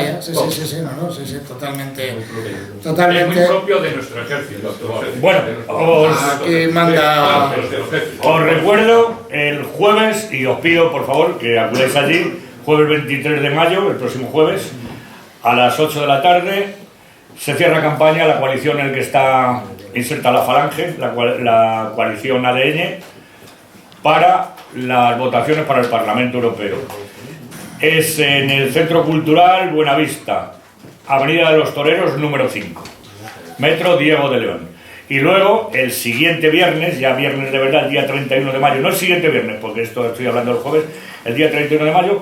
B: totalmente.
L: Es muy propio de nuestro ejército actual.
A: Bueno, os recuerdo el jueves, y os pido por favor que acudáis allí, jueves 23 de mayo, el próximo jueves, a las 8 de la tarde, se cierra campaña la coalición en la que está inserta la Falange, la coalición ADN, para las votaciones para el Parlamento Europeo. Es en el Centro Cultural Buenavista, Avenida de los Toreros, número 5, Metro Diego de León. Y luego, el siguiente viernes, ya viernes de verdad, el día 31 de mayo, no el siguiente viernes, porque esto estoy hablando del jueves, el día 31 de mayo,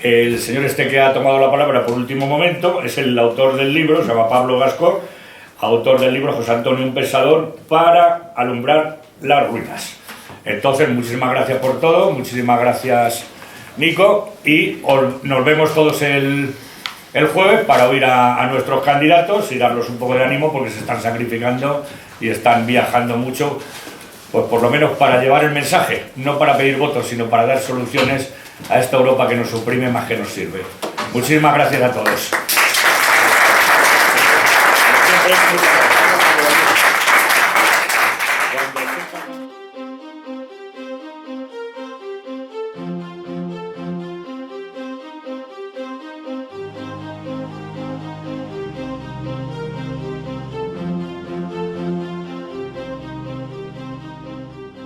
A: el señor que ha tomado la palabra por último momento, es el autor del libro, se llama Pablo Gascó, autor del libro José Antonio un Pensador para alumbrar las ruinas. Entonces, muchísimas gracias por todo, muchísimas gracias Nico, y nos vemos todos el jueves para oír a nuestros candidatos y darles un poco de ánimo porque se están sacrificando y están viajando mucho, pues por lo menos para llevar el mensaje, no para pedir votos, sino para dar soluciones a esta Europa que nos oprime más que nos sirve. Muchísimas gracias a todos.